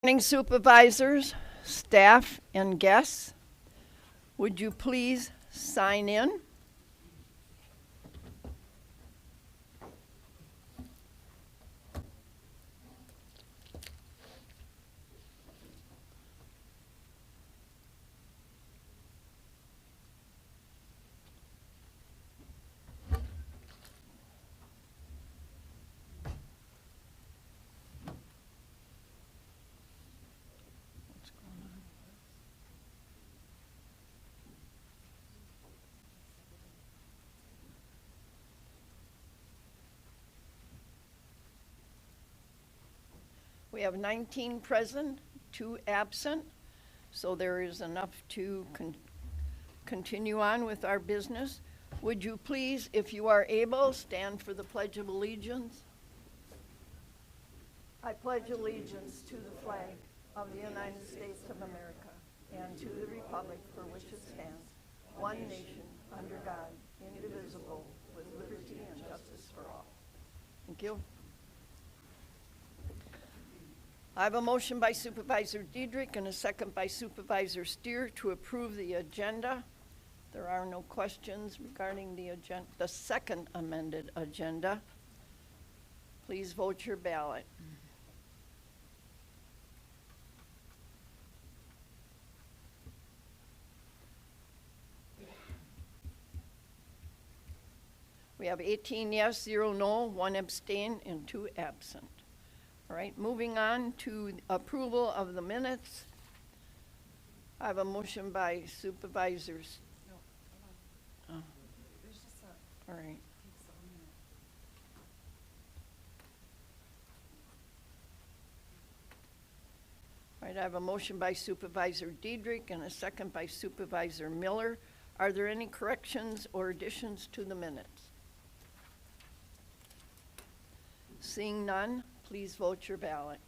Morning, supervisors, staff, and guests. Would you please sign in? We have 19 present, 2 absent, so there is enough to continue on with our business. Would you please, if you are able, stand for the Pledge of Allegiance? I pledge allegiance to the flag of the United States of America and to the republic for which it stands, one nation, under God, indivisible, with liberty and justice for all. Thank you. I have a motion by Supervisor Diedrich and a second by Supervisor Steer to approve the agenda. There are no questions regarding the second amended agenda. Please vote your ballot. We have 18 yes, 0 no, 1 abstain, and 2 absent. All right, moving on to approval of the minutes. I have a motion by Supervisors. No, hold on. Oh. There's just a, All right. takes a minute. All right, I have a motion by Supervisor Diedrich and a second by Supervisor Miller. Are there any corrections or additions to the minutes? Seeing none, please vote your ballot.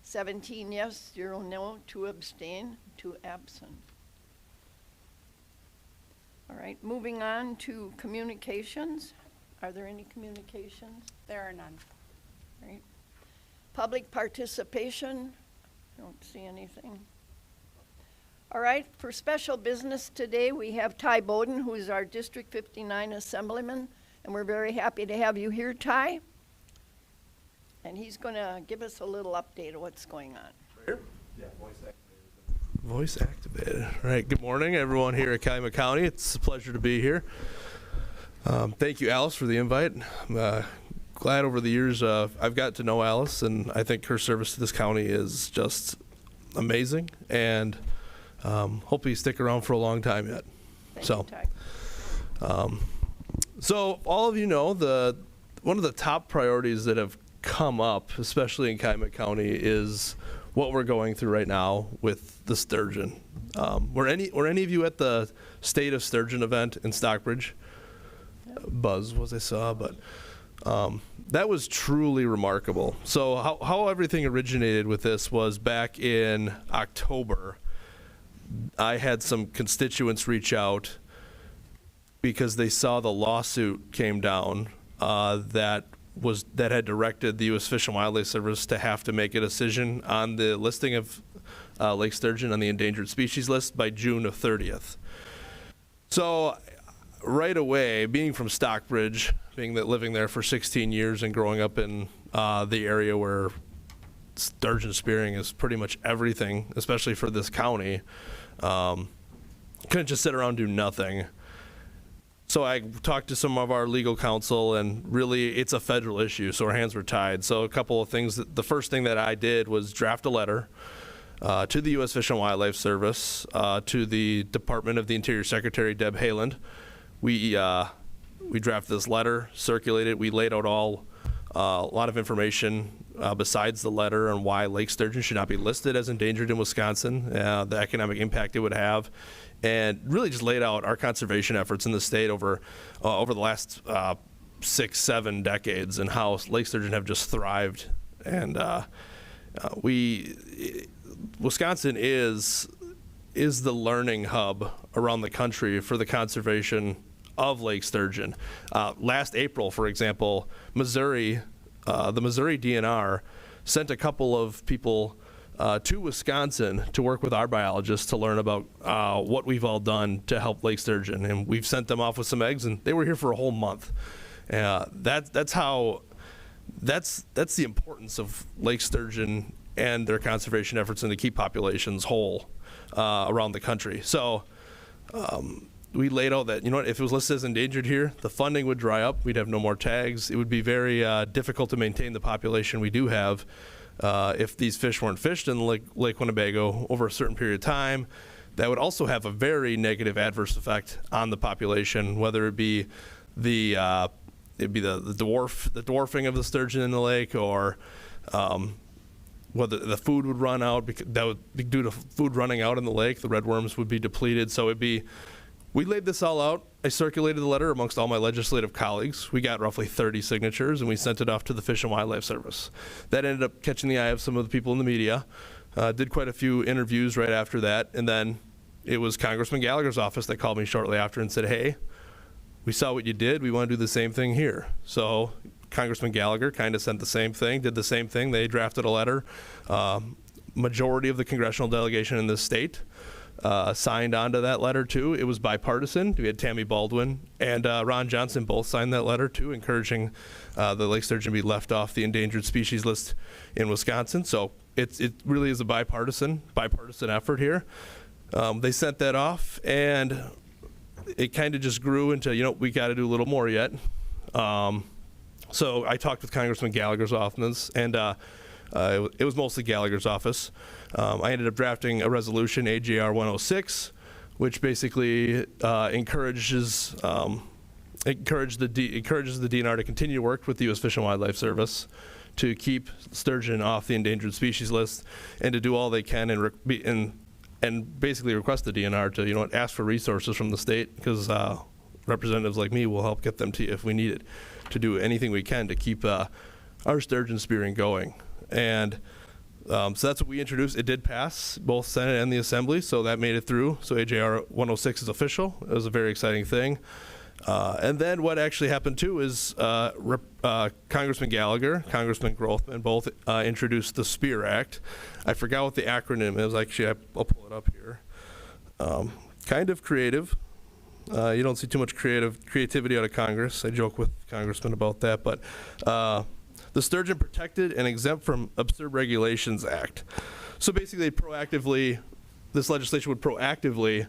(17 yes, 0 no, 2 abstain, 2 absent). All right, moving on to communications. Are there any communications? There are none. All right. Public participation. Don't see anything. All right, for special business today, we have Ty Bodden, who is our District 59 Assemblyman, and we're very happy to have you here, Ty. And he's going to give us a little update of what's going on. Here? Yeah, voice activated. All right, good morning, everyone here at Calumet County. It's a pleasure to be here. Thank you, Alice, for the invite. I'm glad over the years I've got to know Alice, and I think her service to this county is just amazing, and hope you stick around for a long time yet. Thank you, Ty. So all of you know, one of the top priorities that have come up, especially in Calumet County, is what we're going through right now with the sturgeon. Were any of you at the State of Sturgeon event in Stockbridge? Yep. Buzz was I saw, but that was truly remarkable. So how everything originated with this was back in October. I had some constituents reach out because they saw the lawsuit came down that had directed the U.S. Fish and Wildlife Service to have to make a decision on the listing of lake sturgeon on the endangered species list by June of 30th. So right away, being from Stockbridge, living there for 16 years and growing up in the area where sturgeon spearing is pretty much everything, especially for this county, couldn't just sit around and do nothing. So I talked to some of our legal counsel, and really it's a federal issue, so our hands were tied. So a couple of things. The first thing that I did was draft a letter to the U.S. Fish and Wildlife Service, to the Department of the Interior Secretary, Deb Haaland. We drafted this letter, circulated. We laid out a lot of information besides the letter on why lake sturgeon should not be listed as endangered in Wisconsin, the economic impact it would have, and really just laid out our conservation efforts in the state over the last 6-7 decades and how lake sturgeon have just thrived. And Wisconsin is is the learning hub around the country for the conservation of Lake Sturgeon. Last April, for example, Missouri, the Missouri DNR sent a couple of people to Wisconsin to work with our biologists to learn about what we've all done to help Lake Sturgeon. And we've sent them off with some eggs, and they were here for a whole month. That's the importance of Lake Sturgeon and their conservation efforts and to keep populations whole around the country. So we laid out that, you know what, if it was listed as endangered here, the funding would dry up. We'd have no more tags. It would be very difficult to maintain the population we do have if these fish weren't fished in Lake Winnebago over a certain period of time. That would also have a very negative adverse effect on the population, whether it be the dwarfing of the sturgeon in the lake, or whether the food would run out. That would be due to food running out in the lake. The red worms would be depleted. So we laid this all out. I circulated the letter amongst all my legislative colleagues. We got roughly 30 signatures, and we sent it off to the Fish and Wildlife Service. That ended up catching the eye of some of the people in the media. Did quite a few interviews right after that, and then it was Congressman Gallagher's office that called me shortly after and said, hey, we saw what you did. We want to do the same thing here. So Congressman Gallagher kind of sent the same thing, did the same thing. They drafted a letter. Majority of the congressional delegation in this state signed on to that letter too. It was bipartisan. We had Tammy Baldwin and Ron Johnson both signed that letter too, encouraging the lake sturgeon be left off the endangered species list in Wisconsin. So it really is a bipartisan effort here. They sent that off, and it kind of just grew into, you know, we got to do a little more yet. So I talked with Congressman Gallagher's office, and it was mostly Gallagher's office. I ended up drafting a resolution, AJR 106, which basically encourages the DNR to continue to work with the U.S. Fish and Wildlife Service to keep sturgeon off the endangered species list, and to do all they can and basically request the DNR to, you know, ask for resources from the state, because representatives like me will help get them to you if we need it, to do anything we can to keep our sturgeon spearing going. And so that's what we introduced. It did pass both Senate and the Assembly, so that made it through. So AJR 106 is official. It was a very exciting thing. And then what actually happened too is Congressman Gallagher, Congressman Grothman both introduced the SPEAR Act. I forgot what the acronym is. Actually, I'll pull it up here. Kind of creative. You don't see too much creativity out of Congress. I joke with Congressman about that, but the Sturgeon Protected and Exempt from Absurd Regulations Act. So basically, this legislation would proactively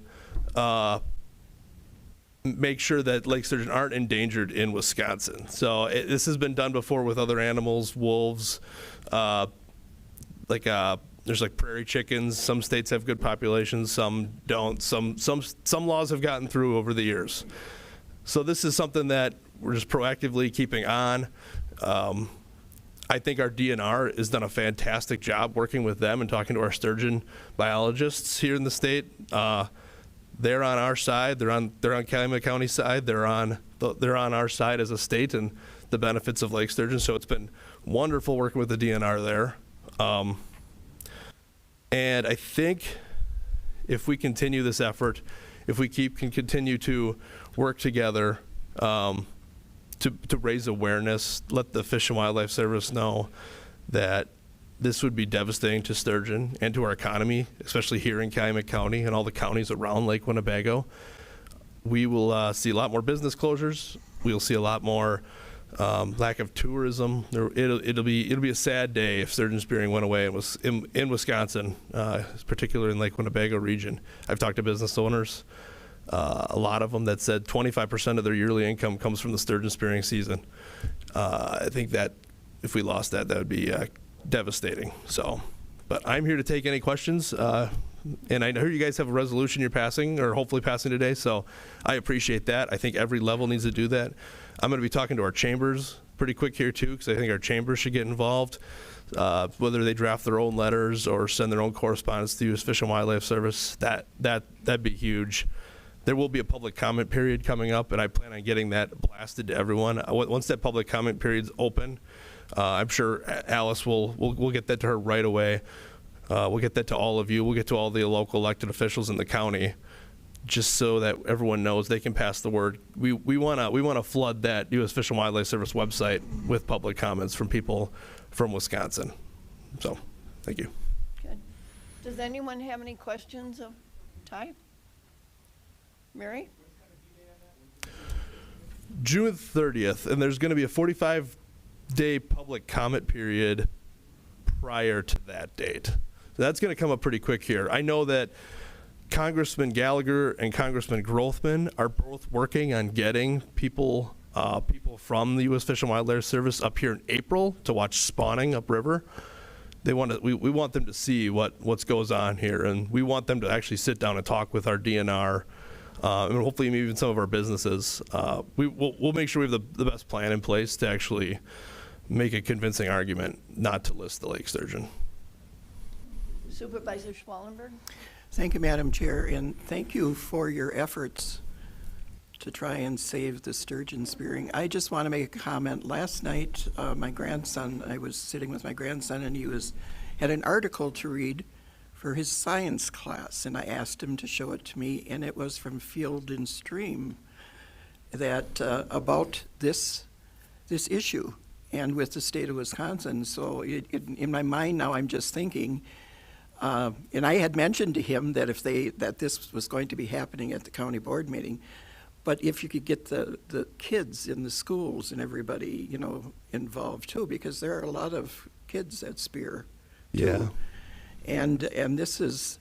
make sure that lake sturgeon aren't endangered in Wisconsin. So this has been done before with other animals, wolves, there's like prairie chickens. Some states have good populations, some don't. Some laws have gotten through over the years. So this is something that we're just proactively keeping on. I think our DNR has done a fantastic job working with them and talking to our sturgeon biologists here in the state. They're on our side. They're on Calumet County side. They're on our side as a state and the benefits of lake sturgeon. So it's been wonderful working with the DNR there. And I think if we continue this effort, if we can continue to work together to raise awareness, let the Fish and Wildlife Service know that this would be devastating to sturgeon and to our economy, especially here in Calumet County and all the counties around Lake Winnebago, we will see a lot more business closures. We'll see a lot more lack of tourism. It'll be a sad day if sturgeon spearing went away. It was in Wisconsin, particularly in Lake Winnebago region. I've talked to business owners, a lot of them that said 25% of their yearly income comes from the sturgeon spearing season. I think that if we lost that would be devastating. So, but I'm here to take any questions. And I know you guys have a resolution you're passing, or hopefully passing today, so I appreciate that. I think every level needs to do that. I'm going to be talking to our chambers pretty quick here too, because I think our chambers should get involved, whether they draft their own letters or send their own correspondence to the U.S. Fish and Wildlife Service. That'd be huge. There will be a public comment period coming up, and I plan on getting that blasted to everyone. Once that public comment period's open, I'm sure Alice will get that to her right away. We'll get that to all of you. We'll get to all the local elected officials in the county, just so that everyone knows they can pass the word. We want to flood that U.S. Fish and Wildlife Service website with public comments from people from Wisconsin. So, thank you. Good. Does anyone have any questions of Ty? Mary? June 30th, and there's going to be a 45-day public comment period prior to that date. So that's going to come up pretty quick here. I know that Congressman Gallagher and Congressman Grothman are both working on getting people from the U.S. Fish and Wildlife Service up here in April to watch spawning upriver. We want them to see what goes on here, and we want them to actually sit down and talk with our DNR, and hopefully even some of our businesses. We'll make sure we have the best plan in place to actually make a convincing argument not to list the lake sturgeon. Supervisor Schwallenberg? Thank you, Madam Chair, and thank you for your efforts to try and save the sturgeon spearing. I just want to make a comment. Last night, my grandson, I was sitting with my grandson, and he had an article to read for his science class, and I asked him to show it to me, and it was from Field and Stream that about this issue and with the state of Wisconsin. So in my mind now, I'm just thinking, and I had mentioned to him that that this was going to be happening at the county board meeting, but if you could get the kids in the schools and everybody, involved too, because there are a lot of kids that spear too. Yeah. And this is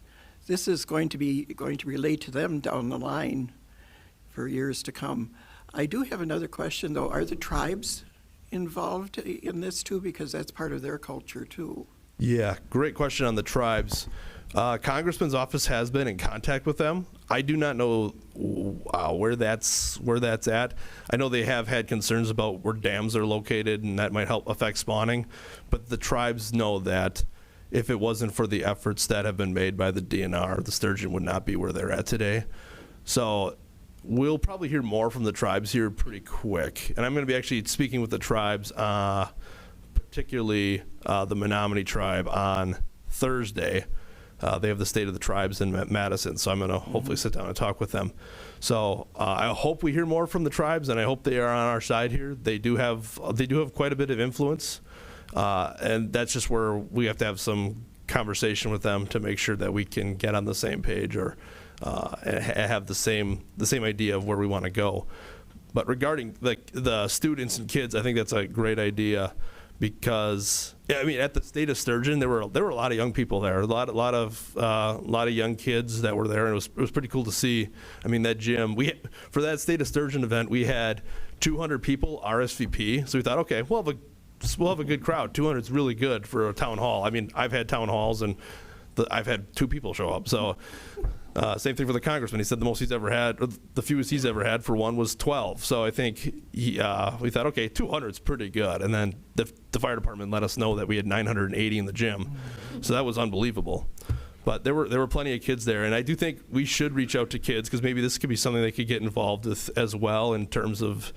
going to relate to them down the line for years to come. I do have another question though. Are the tribes involved in this too? Because that's part of their culture too. Yeah, great question on the tribes. Congressman's office has been in contact with them. I do not know where that's at. I know they have had concerns about where dams are located, and that might help affect spawning. But the tribes know that if it wasn't for the efforts that have been made by the DNR, the sturgeon would not be where they're at today. So we'll probably hear more from the tribes here pretty quick. And I'm going to be actually speaking with the tribes, particularly the Menominee tribe, on Thursday. They have the State of the Tribes in Madison, so I'm going to hopefully sit down and talk with them. So I hope we hear more from the tribes, and I hope they are on our side here. They do have quite a bit of influence, and that's just where we have to have some conversation with them to make sure that we can get on the same page or have the same idea of where we want to go. But regarding the students and kids, I think that's a great idea. Because at the State of Sturgeon, there were a lot of young people there, a lot of young kids that were there, and it was pretty cool to see. That gym, for that State of Sturgeon event, we had 200 people RSVP. So we thought, okay, we'll have a good crowd. 200 is really good for a town hall. I've had town halls and I've had 2 people show up. So same thing for the congressman. He said the most he's ever had, or the fewest he's ever had for one was 12. So I think we thought, okay, 200 is pretty good. And then the fire department let us know that we had 980 in the gym. So that was unbelievable. But there were plenty of kids there. And I do think we should reach out to kids, because maybe this could be something they could get involved with as well, in terms of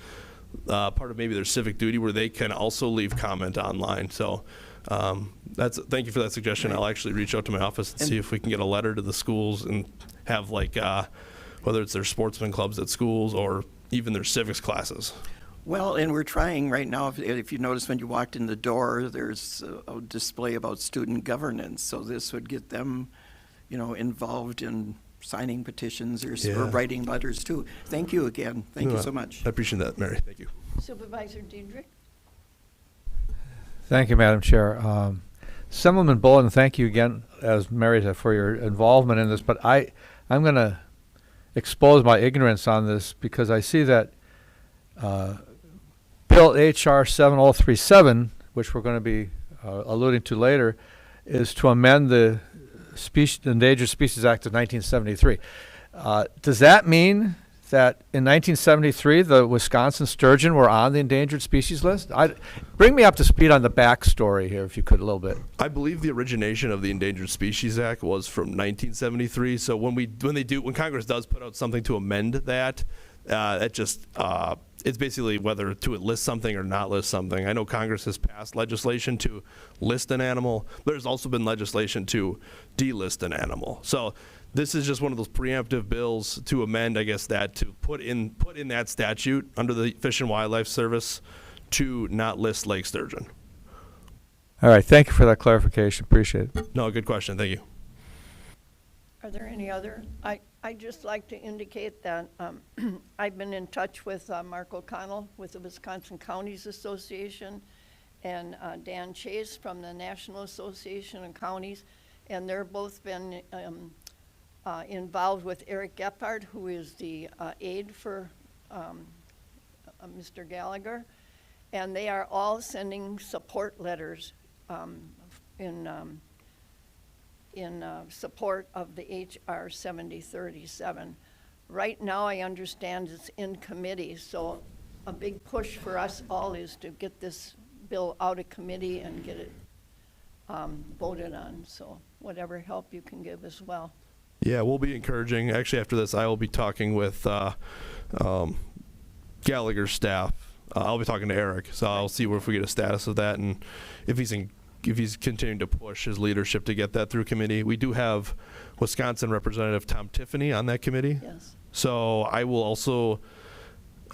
part of maybe their civic duty, where they can also leave comment online. So thank you for that suggestion. I'll actually reach out to my office and see if we can get a letter to the schools and have whether it's their sportsman clubs at schools or even their civics classes. Well, and we're trying right now, if you notice when you walked in the door, there's a display about student governance. So this would get them, involved in signing petitions or writing letters too. Thank you again. Thank you so much. I appreciate that, Mary. Thank you. Supervisor Diedrich? Thank you, Madam Chair. Assemblyman Bodden, thank you again, as Mary said, for your involvement in this. But I'm going to expose my ignorance on this, because I see that Bill H.R. 7037, which we're going to be alluding to later, is to amend the Endangered Species Act of 1973. Does that mean that in 1973 the Wisconsin sturgeon were on the endangered species list? Bring me up to speed on the backstory here, if you could, a little bit. I believe the origination of the Endangered Species Act was from 1973. So when Congress does put out something to amend that, it's basically whether to list something or not list something. I know Congress has passed legislation to list an animal. There's also been legislation to delist an animal. So this is just one of those preemptive bills to amend, I guess, that to put in that statute under the Fish and Wildlife Service to not list lake sturgeon. All right, thank you for that clarification. Appreciate it. No, good question. Thank you. Are there any other? I'd just like to indicate that I've been in touch with Mark O'Connell with the Wisconsin Counties Association and Dan Chase from the National Association of Counties, and they're both been involved with Eric Gephardt, who is the aide for Mr. Gallagher, and they are all sending support letters in support of the H.R. 7037. Right now, I understand it's in committee, so a big push for us all is to get this bill out of committee and get it voted on. So whatever help you can give as well. Yeah, we'll be encouraging. Actually, after this, I will be talking with Gallagher's staff. I'll be talking to Eric, so I'll see if we get a status of that and if he's continuing to push his leadership to get that through committee. We do have Wisconsin Representative Tom Tiffany on that committee. Yes. So I will also,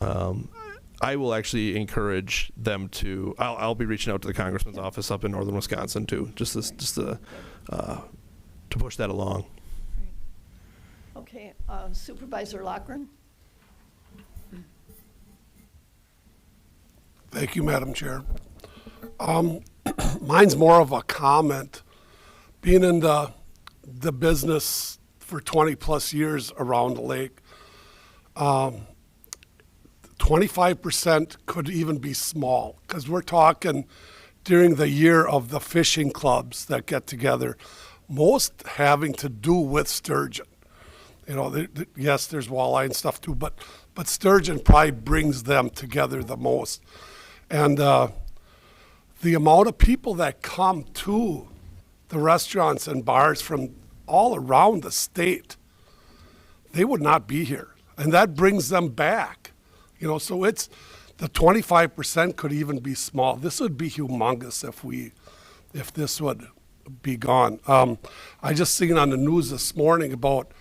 I will actually encourage them to. I'll be reaching out to the congressman's office up in northern Wisconsin too, just to push that along. Okay, Supervisor Loughran. Thank you, Madam Chair. Mine's more of a comment. Being in the business for 20 plus years around the lake, 25% could even be small, because we're talking during the year of the fishing clubs that get together, most having to do with sturgeon. You know, yes, there's walleye and stuff too, but sturgeon probably brings them together the most. And the amount of people that come to the restaurants and bars from all around the state, they would not be here. And that brings them back. You know, so it's the 25% could even be small. This would be humongous if this would be gone. I just seen on the news this morning about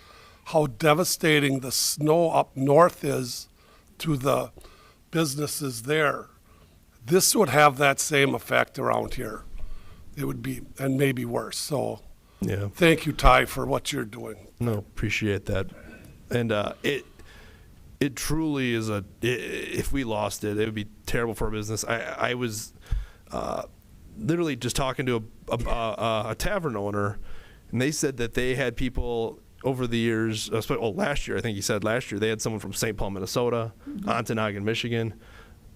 how devastating the snow up north is to the businesses there. This would have that same effect around here. It would be, and maybe worse. So Yeah. thank you, Ty, for what you're doing. No, appreciate that. And it truly is if we lost it, it would be terrible for our business. I was literally just talking to a tavern owner, and they said that they had people over the years, last year, I think he said last year, they had someone from St. Paul, Minnesota, Ontonagon, Michigan.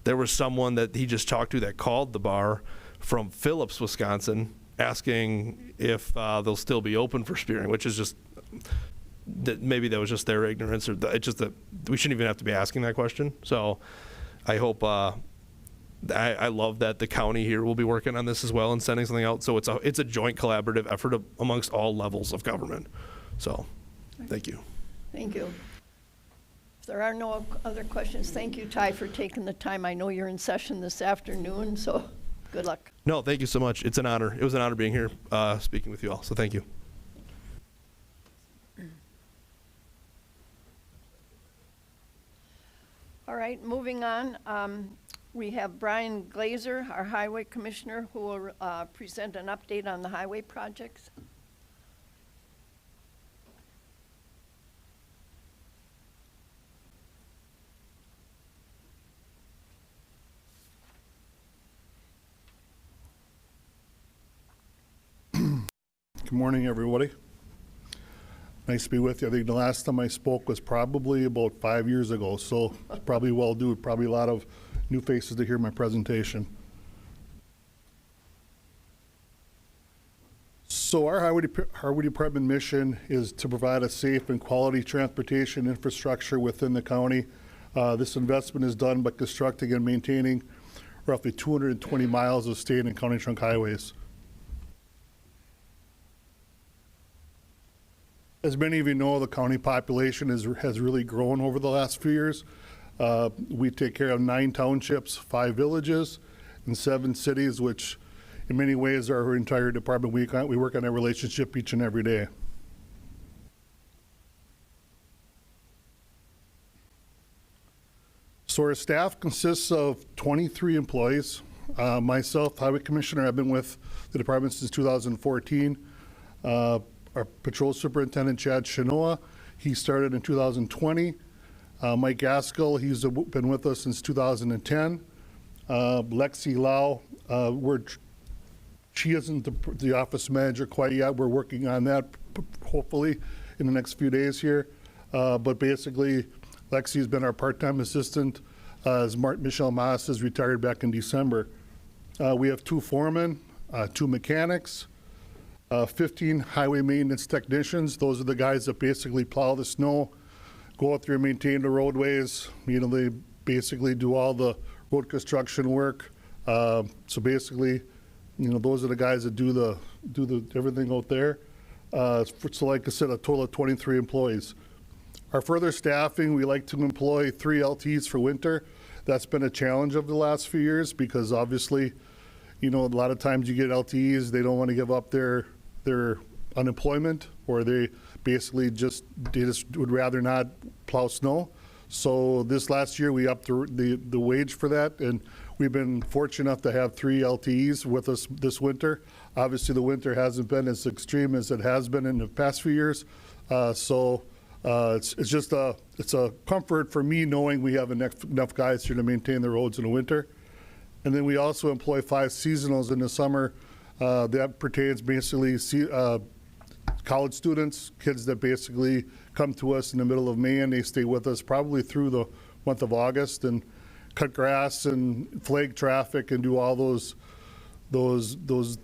There was someone that he just talked to that called the bar from Phillips, Wisconsin, asking if they'll still be open for spearing, which is just, that maybe that was just their ignorance, or it's just that we shouldn't even have to be asking that question. So I hope, I love that the county here will be working on this as well and sending something out. So it's a joint collaborative effort amongst all levels of government. So thank you. Thank you. If there are no other questions, thank you, Ty, for taking the time. I know you're in session this afternoon, so good luck. No, thank you so much. It's an honor. It was an honor being here, speaking with you all. So thank you. All right, moving on. We have Brian Glaeser, our Highway Commissioner, who will present an update on the highway projects. Good morning, everybody. Nice to be with you. I think the last time I spoke was probably about 5 years ago, so it's probably well due. Probably a lot of new faces to hear my presentation. So our highway department mission is to provide a safe and quality transportation infrastructure within the county. This investment is done by constructing and maintaining roughly 220 miles of state and county trunk highways. As many of you know, the county population has really grown over the last few years. We take care of 9 townships, 5 villages, and 7 cities, which in many ways are our entire department. We work on that relationship each and every day. So our staff consists of 23 employees. Myself, Highway Commissioner, I've been with the department since 2014. Our Patrol Superintendent, Chad Shinoa, he started in 2020. Mike Gaskell, he's been with us since 2010. Lexi Lau, she isn't the office manager quite yet. We're working on that, hopefully, in the next few days here. But basically, Lexi's been our part-time assistant as Michelle Maas has retired back in December. We have 2 foremen, 2 mechanics, 15 highway maintenance technicians. Those are the guys that basically plow the snow, go out there and maintain the roadways. You know, they basically do all the road construction work. So basically, you know, those are the guys that do the everything out there. So like I said, a total of 23 employees. Our further staffing, we like to employ 3 LTs for winter. That's been a challenge over the last few years because obviously, you know, a lot of times you get LTs, they don't want to give up their unemployment, or they just would rather not plow snow. So this last year we upped the wage for that, and we've been fortunate enough to have 3 LTEs with us this winter. Obviously the winter hasn't been as extreme as it has been in the past few years. It's a comfort for me knowing we have enough guys here to maintain the roads in the winter. And then we also employ 5 seasonals in the summer. That pertains basically college students, kids that basically come to us in the middle of May and they stay with us probably through the month of August and cut grass and flag traffic and do all those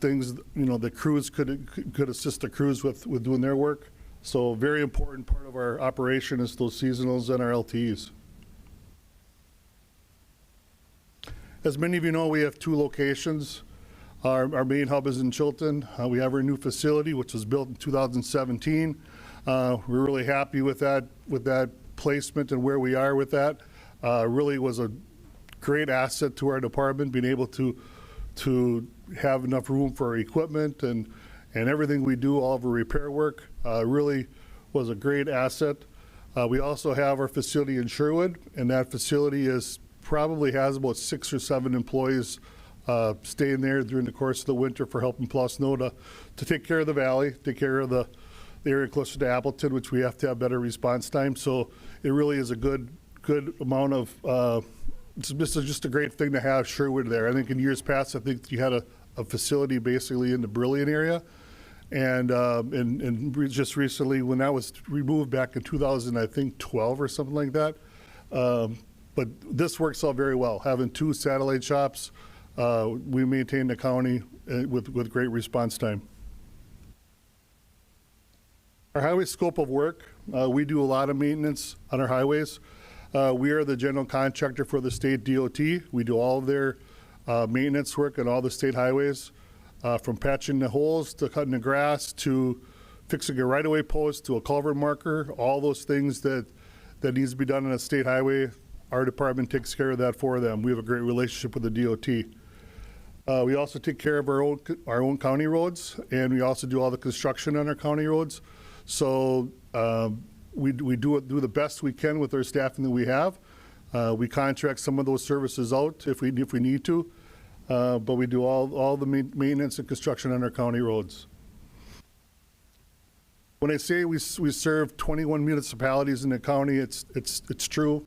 things, you know, the crews could assist the crews with doing their work. So very important part of our operation is those seasonals and our LTEs. As many of you know, we have 2 locations. Our main hub is in Chilton. We have our new facility, which was built in 2017. We're really happy with that placement and where we are with that. Really was a great asset to our department, being able to have enough room for our equipment and everything we do, all of our repair work, really was a great asset. We also have our facility in Sherwood, and that facility probably has about 6 or 7 employees staying there during the course of the winter for helping plow snow to take care of the valley, take care of the area closer to Appleton, which we have to have better response time. So it really is a good amount of, this is just a great thing to have Sherwood there. I think in years past, I think you had a facility basically in the Brilliant area. And just recently, when that was removed back in 2012 or something like that. But this works out very well. Having 2 satellite shops, we maintain the county with great response time. Our highway scope of work, we do a lot of maintenance on our highways. We are the general contractor for the state DOT. We do all of their maintenance work on all the state highways, from patching the holes to cutting the grass to fixing a right-of-way post to a culvert marker, all those things that needs to be done on a state highway. Our department takes care of that for them. We have a great relationship with the DOT. We also take care of our own county roads, and we also do all the construction on our county roads. So we do the best we can with our staffing that we have. We contract some of those services out if we need to, but we do all the maintenance and construction on our county roads. When I say we serve 21 municipalities in the county, it's true.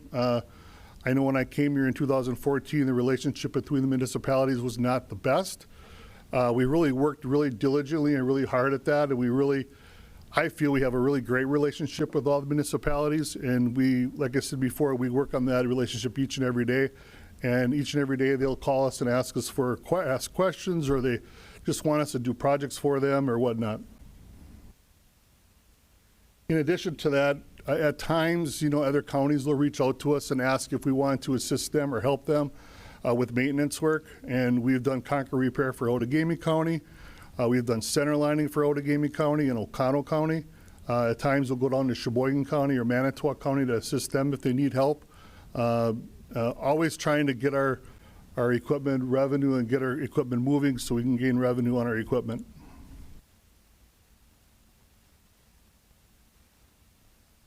I know when I came here in 2014, the relationship between the municipalities was not the best. We really worked really diligently and really hard at that, and I feel we have a really great relationship with all the municipalities, and like I said before, we work on that relationship each and every day. And each and every day they'll call us and ask us ask questions, or they just want us to do projects for them or whatnot. In addition to that, at times, other counties will reach out to us and ask if we want to assist them or help them with maintenance work. And we've done concrete repair for Outagamie County. We've done center lining for Outagamie County and Oconto County. At times, we'll go down to Sheboygan County or Manitowoc County to assist them if they need help. Always trying to get our equipment revenue and get our equipment moving so we can gain revenue on our equipment.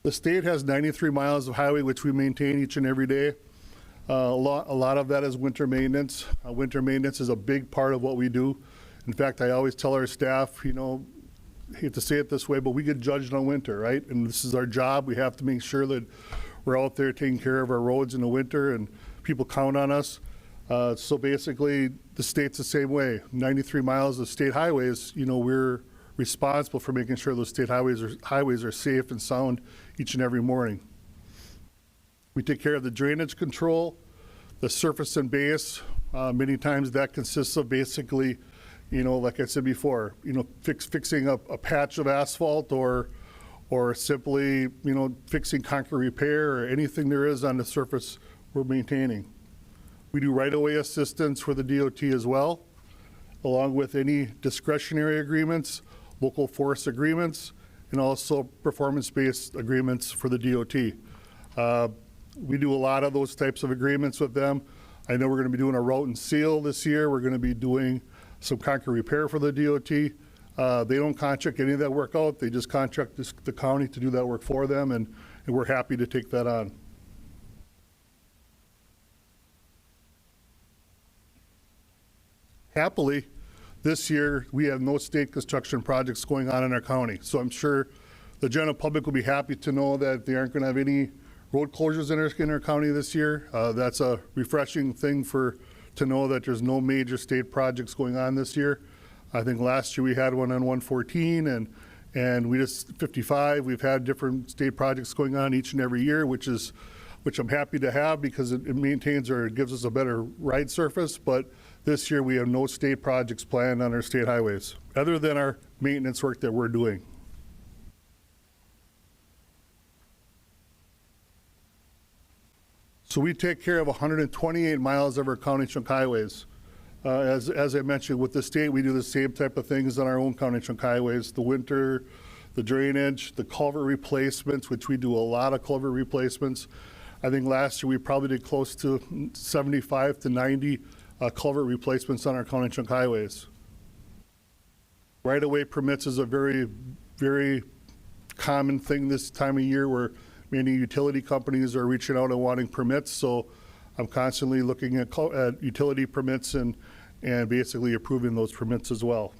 The state has 93 miles of highway which we maintain each and every day. A lot of that is winter maintenance. Winter maintenance is a big part of what we do. In fact, I always tell our staff, hate to say it this way, but we get judged on winter, right? And this is our job. We have to make sure that we're out there taking care of our roads in the winter, and people count on us. So basically, the state's the same way. 93 miles of state highways, we're responsible for making sure those state highways are safe and sound each and every morning. We take care of the drainage control, the surface and base. Many times that consists of basically, like I said before, fixing a patch of asphalt or simply, fixing concrete repair or anything there is on the surface we're maintaining. We do right-of-way assistance for the DOT as well, along with any discretionary agreements, local forest agreements, and also performance-based agreements for the DOT. We do a lot of those types of agreements with them. I know we're going to be doing a route and seal this year. We're going to be doing some concrete repair for the DOT. They don't contract any of that work out. They just contract the county to do that work for them, and we're happy to take that on. Happily, this year, we have no state construction projects going on in our county. So I'm sure the general public will be happy to know that they aren't going to have any road closures in our county this year. That's a refreshing thing to know that there's no major state projects going on this year. I think last year we had one on 114 and we just 55. We've had different state projects going on each and every year, which I'm happy to have because it maintains or it gives us a better ride surface. But this year we have no state projects planned on our state highways other than our maintenance work that we're doing. So we take care of 128 miles of our county trunk highways. As I mentioned, with the state, we do the same type of things on our own county trunk highways. The winter, the drainage, the culvert replacements, which we do a lot of culvert replacements. I think last year we probably did close to 75 to 90 culvert replacements on our county trunk highways. Right-of-way permits is a very, very common thing this time of year where many utility companies are reaching out and wanting permits. So I'm constantly looking at utility permits and basically approving those permits as well,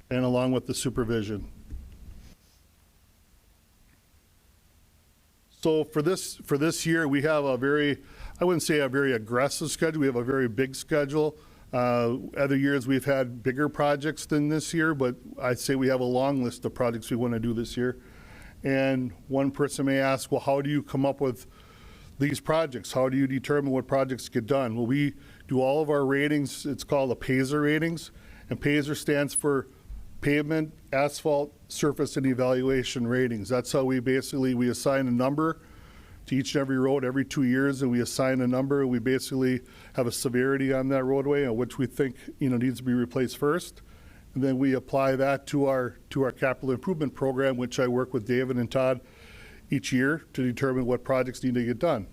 and along with the supervision. So for this year, we have a very, I wouldn't say a very aggressive schedule. We have a very big schedule. Other years we've had bigger projects than this year, but I'd say we have a long list of projects we want to do this year. And one person may ask, well, how do you come up with these projects? How do you determine what projects get done? Well, we do all of our ratings. It's called the PASER ratings, and PASER stands for Pavement, Asphalt, Surface, and Evaluation Ratings. That's how we assign a number to each and every road every 2 years, and we assign a number, and we basically have a severity on that roadway on which we think needs to be replaced first. And then we apply that to our capital improvement program, which I work with David and Todd each year to determine what projects need to get done.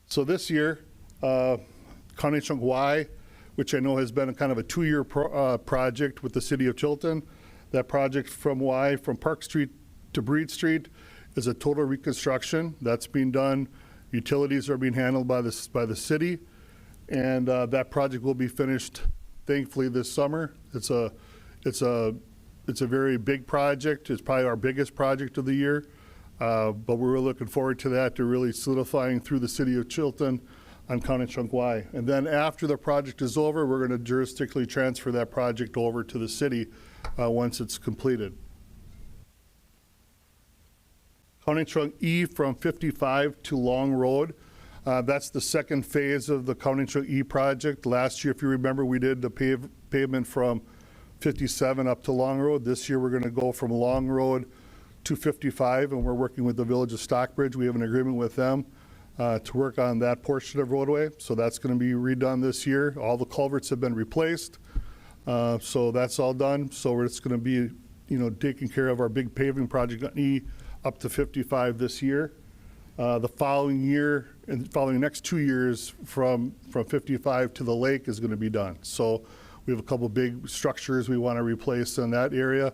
So this year, County Chunk Y, which I know has been a kind of a 2-year project with the city of Chilton. That project from Y, from Park Street to Breed Street, is a total reconstruction. That's being done. Utilities are being handled by the city, and that project will be finished, thankfully, this summer. It's a very big project. It's probably our biggest project of the year, but we're looking forward to that, to really solidifying through the city of Chilton on County Chunk Y. And then after the project is over, we're going to jurisdictionally transfer that project over to the city once it's completed. County Chunk E from 55 to Long Road. That's the second phase of the County Chunk E project. Last year, if you remember, we did the pavement from 57 up to Long Road. This year, we're going to go from Long Road to 55, and we're working with the Village of Stockbridge. We have an agreement with them to work on that portion of roadway. So that's going to be redone this year. All the culverts have been replaced. So that's all done. So it's going to be, taking care of our big paving project on E up to 55 this year. The following year and following next 2 years from 55 to the lake is going to be done. So we have a couple big structures we want to replace in that area.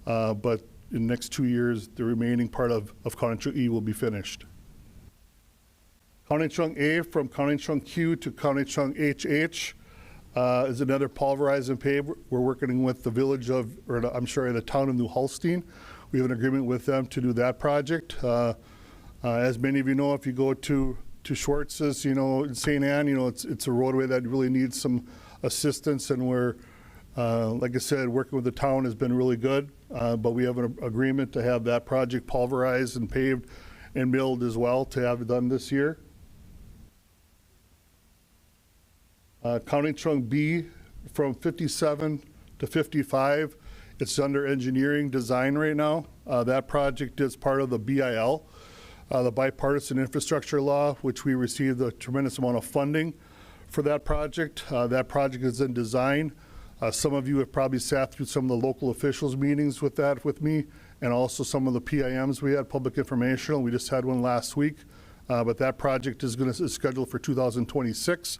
But in the next 2 years, the remaining part of County Trunk E will be finished. County Trunk A from County Trunk Q to County Trunk HH is another pulverize and pave. We're working with the the town of New Holstein. We have an agreement with them to do that project. As many of you know, if you go to Schwartz's, in St. Anne, it's a roadway that really needs some assistance, and we're, like I said, working with the town has been really good, but we have an agreement to have that project pulverized and paved and milled as well to have it done this year. County Trunk B from 57 to 55, it's under engineering design right now. That project is part of the BIL, the Bipartisan Infrastructure Law, which we received a tremendous amount of funding for that project. That project is in design. Some of you have probably sat through some of the local officials meetings with me, and also some of the PIMs we had, public informational. We just had one last week, but that project is scheduled for 2026.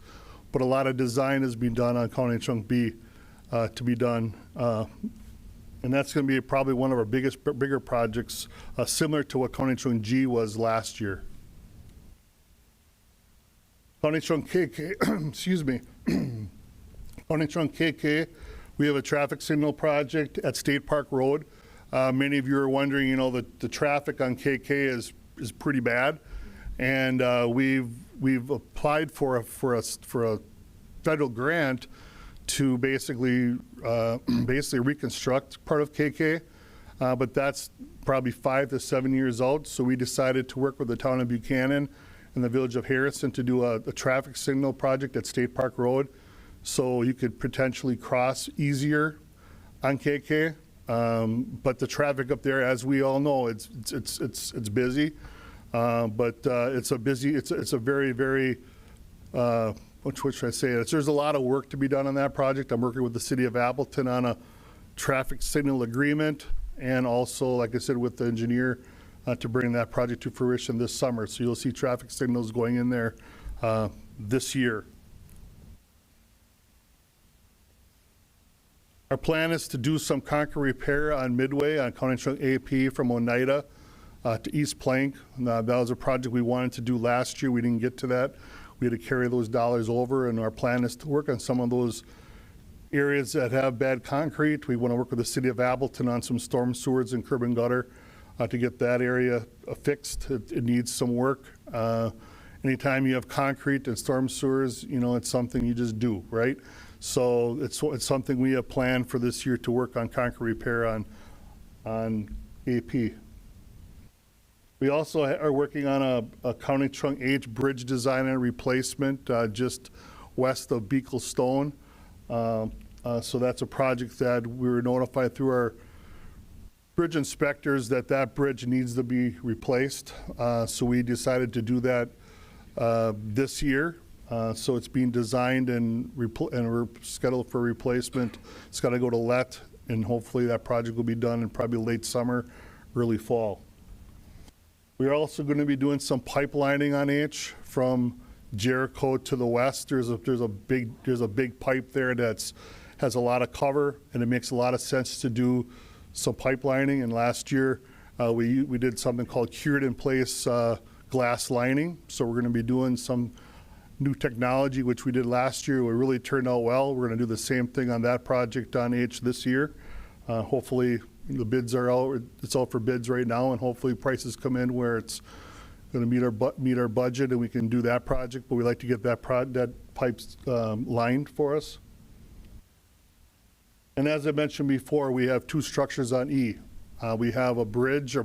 But a lot of design has been done on County Trunk B to be done. And that's going to be probably one of our bigger projects, similar to what County Trunk G was last year. County Trunk KK, excuse me. County Trunk KK, we have a traffic signal project at State Park Road. Many of you are wondering, the traffic on KK is pretty bad. And we've applied for a federal grant to basically reconstruct part of KK, but that's probably 5 to 7 years out. So we decided to work with the town of Buchanan and the village of Harrison to do a traffic signal project at State Park Road, so you could potentially cross easier on KK. But the traffic up there, as we all know, it's busy. But it's a very, very, what should I say? There's a lot of work to be done on that project. I'm working with the city of Appleton on a traffic signal agreement, and also, like I said, with the engineer to bring that project to fruition this summer. So you'll see traffic signals going in there this year. Our plan is to do some concrete repair on Midway on County Trunk AP from Oneida to East Plank. That was a project we wanted to do last year. We didn't get to that. We had to carry those dollars over, and our plan is to work on some of those areas that have bad concrete. We want to work with the city of Appleton on some storm sewers and curb and gutter to get that area fixed. It needs some work. Anytime you have concrete and storm sewers, it's something you just do, right? So it's something we have planned for this year to work on concrete repair on AP. We also are working on a County Trunk H bridge design and replacement just west of Beekle Stone. So that's a project that we were notified through our bridge inspectors that bridge needs to be replaced. So we decided to do that this year. So it's being designed and we're scheduled for replacement. It's got to go to LET, and hopefully that project will be done in probably late summer, early fall. We're also going to be doing some pipelining on H from Jericho to the west. There's a big pipe there that's has a lot of cover, and it makes a lot of sense to do some pipelining. And last year we did something called cured in place glass lining. So we're going to be doing some new technology, which we did last year. It really turned out well. We're going to do the same thing on that project on H this year. Hopefully the bids are out. It's out for bids right now, and hopefully prices come in where it's going to meet our budget, and we can do that project. But we like to get that pipes lined for us. And as I mentioned before, we have 2 structures on E. We have a bridge or a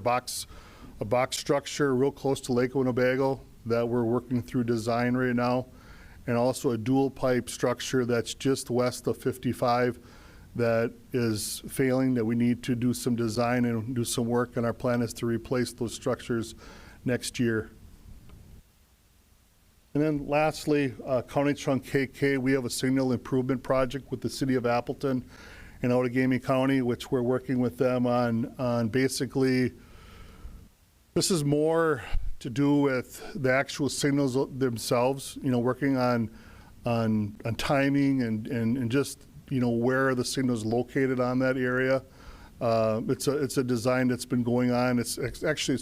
box structure real close to Lake Winnebago that we're working through design right now, and also a dual pipe structure that's just west of 55 that is failing, that we need to do some design and do some work, and our plan is to replace those structures next year. And then lastly, County Trunk KK, we have a signal improvement project with the city of Appleton and Outagamie County, which we're working with them on basically, this is more to do with the actual signals themselves, you know, working on timing and just, you know, where are the signals located on that area. It's a design that's been going on. It's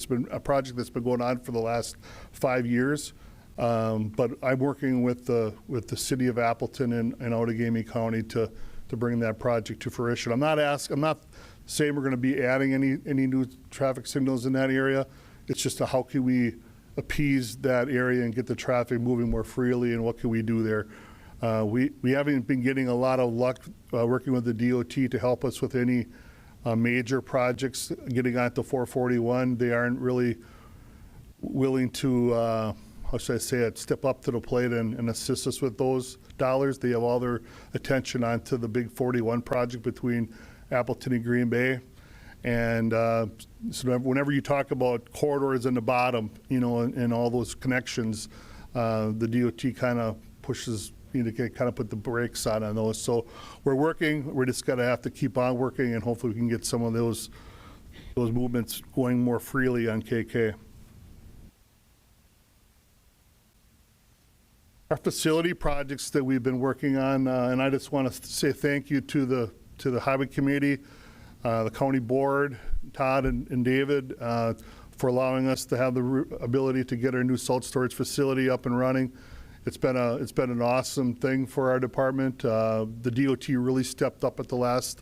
been a project that's been going on for the last 5 years. But I'm working with the city of Appleton and Outagamie County to bring that project to fruition. I'm not saying we're going to be adding any new traffic signals in that area. It's just how can we appease that area and get the traffic moving more freely, and what can we do there? We haven't been getting a lot of luck working with the DOT to help us with any major projects getting onto 441. They aren't really willing to, how should I say it, step up to the plate and assist us with those dollars. They have all their attention onto the big 41 project between Appleton and Green Bay. And so whenever you talk about corridors in the bottom, you know, and all those connections, the DOT kind of pushes you to kind of put the brakes on those. So we're working. We're just going to have to keep on working, and hopefully we can get some of those movements going more freely on KK. Our facility projects that we've been working on, and I just want to say thank you to the Highway Committee, the County Board, Todd and David, for allowing us to have the ability to get our new salt storage facility up and running. It's been an awesome thing for our department. The DOT really stepped up at the last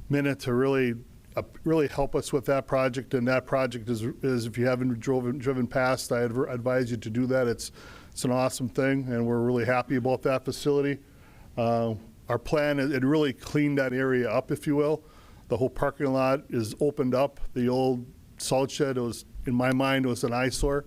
minute to really help us with that project. And that project is if you haven't driven past, I advise you to do that. It's an awesome thing, and we're really happy about that facility. Our plan is it really cleaned that area up, if you will. The whole parking lot is opened up. The old salt shed, in my mind, was an eyesore.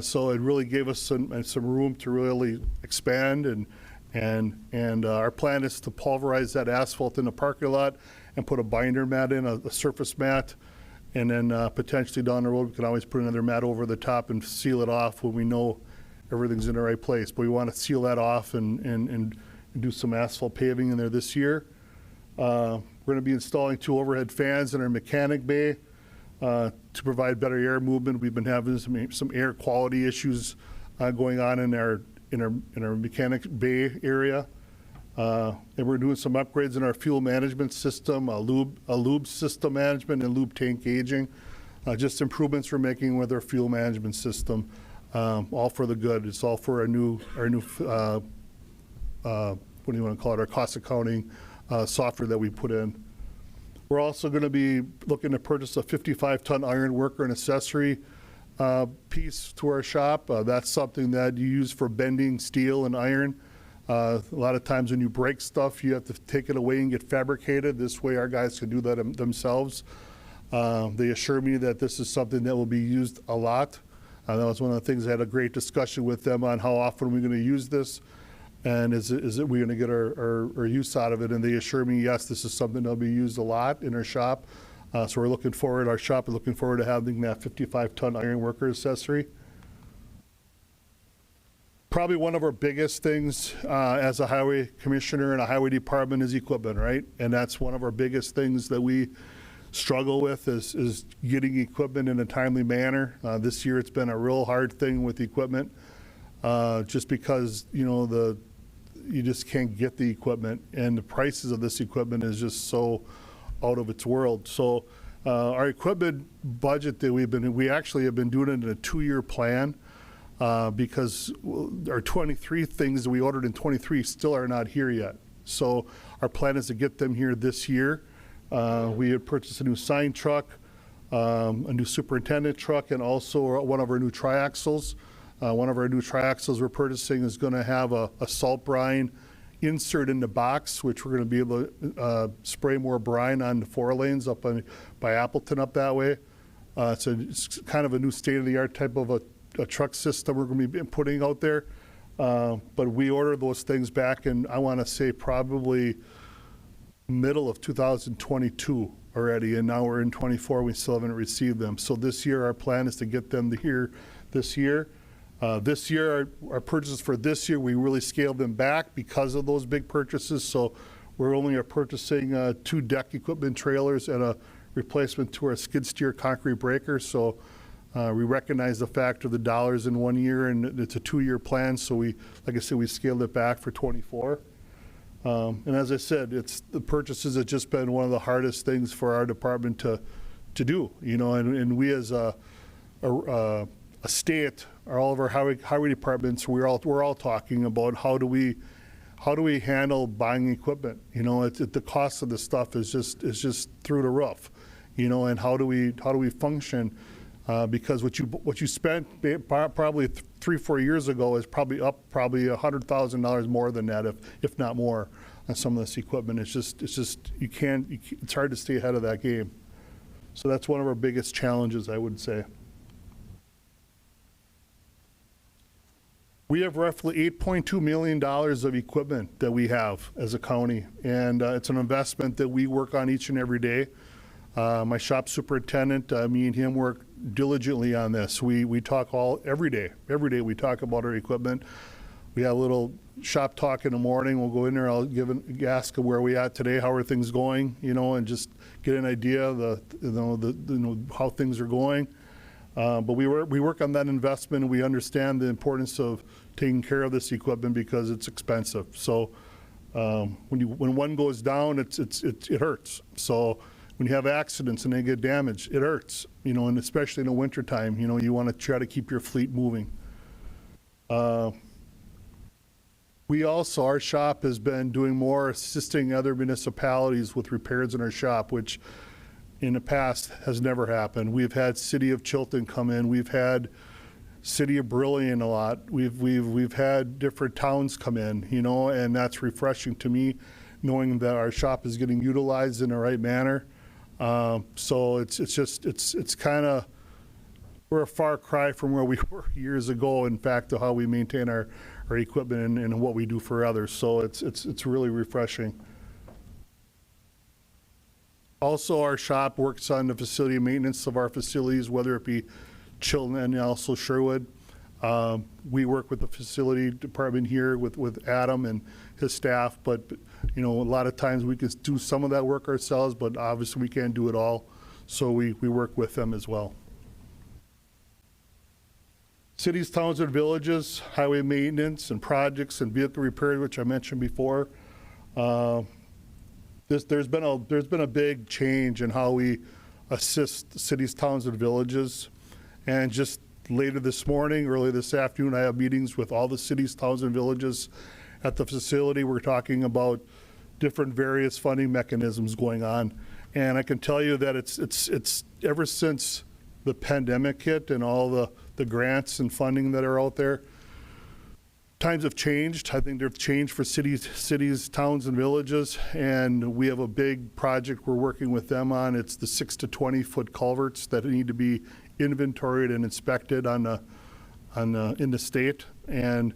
So it really gave us some room to really expand, and our plan is to pulverize that asphalt in the parking lot and put a binder mat in, a surface mat, and then potentially down the road we can always put another mat over the top and seal it off when we know everything's in the right place. But we want to seal that off and do some asphalt paving in there this year. We're going to be installing 2 overhead fans in our mechanic bay to provide better air movement. We've been having some air quality issues going on in our mechanic bay area. And we're doing some upgrades in our fuel management system, a lube system management, and lube tank aging. Just improvements we're making with our fuel management system, all for the good. It's all for our new what do you want to call it, our cost accounting software that we put in. We're also going to be looking to purchase a 55-ton iron worker and accessory piece to our shop. That's something that you use for bending steel and iron. A lot of times when you break stuff, you have to take it away and get fabricated. This way our guys can do that themselves. They assure me that this is something that will be used a lot. That was one of the things I had a great discussion with them on how often we're going to use this. And is it we're going to get our use out of it? And they assure me, yes, this is something that'll be used a lot in our shop. So we're looking forward, our shop is looking forward to having that 55-ton iron worker accessory. Probably one of our biggest things as a highway commissioner and a highway department is equipment, right? And that's one of our biggest things that we struggle with is getting equipment in a timely manner. This year it's been a real hard thing with equipment, just because, you know, you just can't get the equipment, and the prices of this equipment is just so out of its world. So our equipment budget that we actually have been doing it in a 2-year plan, because our 23 things that we ordered in 23 still are not here yet. So our plan is to get them here this year. We had purchased a new sign truck, a new superintendent truck, and also one of our new triaxles. One of our new triaxles we're purchasing is going to have a salt brine insert in the box, which we're going to be able to spray more brine on the 4 lanes up by Appleton up that way. It's kind of a new state-of-the-art type of a truck system we're going to be putting out there. But we ordered those things back, and I want to say probably middle of 2022 already, and now we're in 24, we still haven't received them. So this year, our plan is to get them to here this year. This year, our purchases for this year, we really scaled them back because of those big purchases. So we're only purchasing 2 deck equipment trailers and a replacement to our skid steer concrete breaker. So we recognize the fact of the dollars in 1 year, and it's a 2-year plan. So we, like I said, we scaled it back for 24. And as I said, the purchases have just been one of the hardest things for our department to do, you know, and we as a state, all of our highway departments, we're all talking about how do we handle buying equipment? You know, the cost of this stuff is just through the roof, you know, and how do we function? Because what you spent probably 3-4 years ago is probably up $100,000 more than that, if not more, on some of this equipment. It's just it's hard to stay ahead of that game. So that's one of our biggest challenges, I would say. We have roughly $8.2 million of equipment that we have as a county, and it's an investment that we work on each and every day. My shop superintendent, me and him work diligently on this. We talk every day. Every day we talk about our equipment. We have a little shop talk in the morning. We'll go in there. I'll ask where we at today, how are things going, you know, and just get an idea of how things are going. But we work on that investment, and we understand the importance of taking care of this equipment because it's expensive. So when one goes down, it hurts. So when you have accidents and they get damaged, it hurts, you know, and especially in the wintertime, you know, you want to try to keep your fleet moving. Our shop has been doing more assisting other municipalities with repairs in our shop, which in the past has never happened. We've had City of Chilton come in. We've had City of Brilliant a lot. We've had different towns come in, you know, and that's refreshing to me, knowing that our shop is getting utilized in the right manner. So it's kind of, we're a far cry from where we were years ago, in fact, to how we maintain our equipment and what we do for others. So it's really refreshing. Also, our shop works on the facility maintenance of our facilities, whether it be Chilton and also Sherwood. We work with the facility department here with Adam and his staff, but you know, a lot of times we can do some of that work ourselves, but obviously we can't do it all. So we work with them as well. Cities, towns, and villages, highway maintenance and projects and vehicle repair, which I mentioned before. There's been a big change in how we assist cities, towns, and villages. And just later this morning, early this afternoon, I have meetings with all the cities, towns, and villages at the facility. We're talking about different various funding mechanisms going on. And I can tell you that it's ever since the pandemic hit and all the grants and funding that are out there, times have changed. I think they've changed for cities, towns, and villages, and we have a big project we're working with them on. It's the 6 to 20 foot culverts that need to be inventoried and inspected in the state. And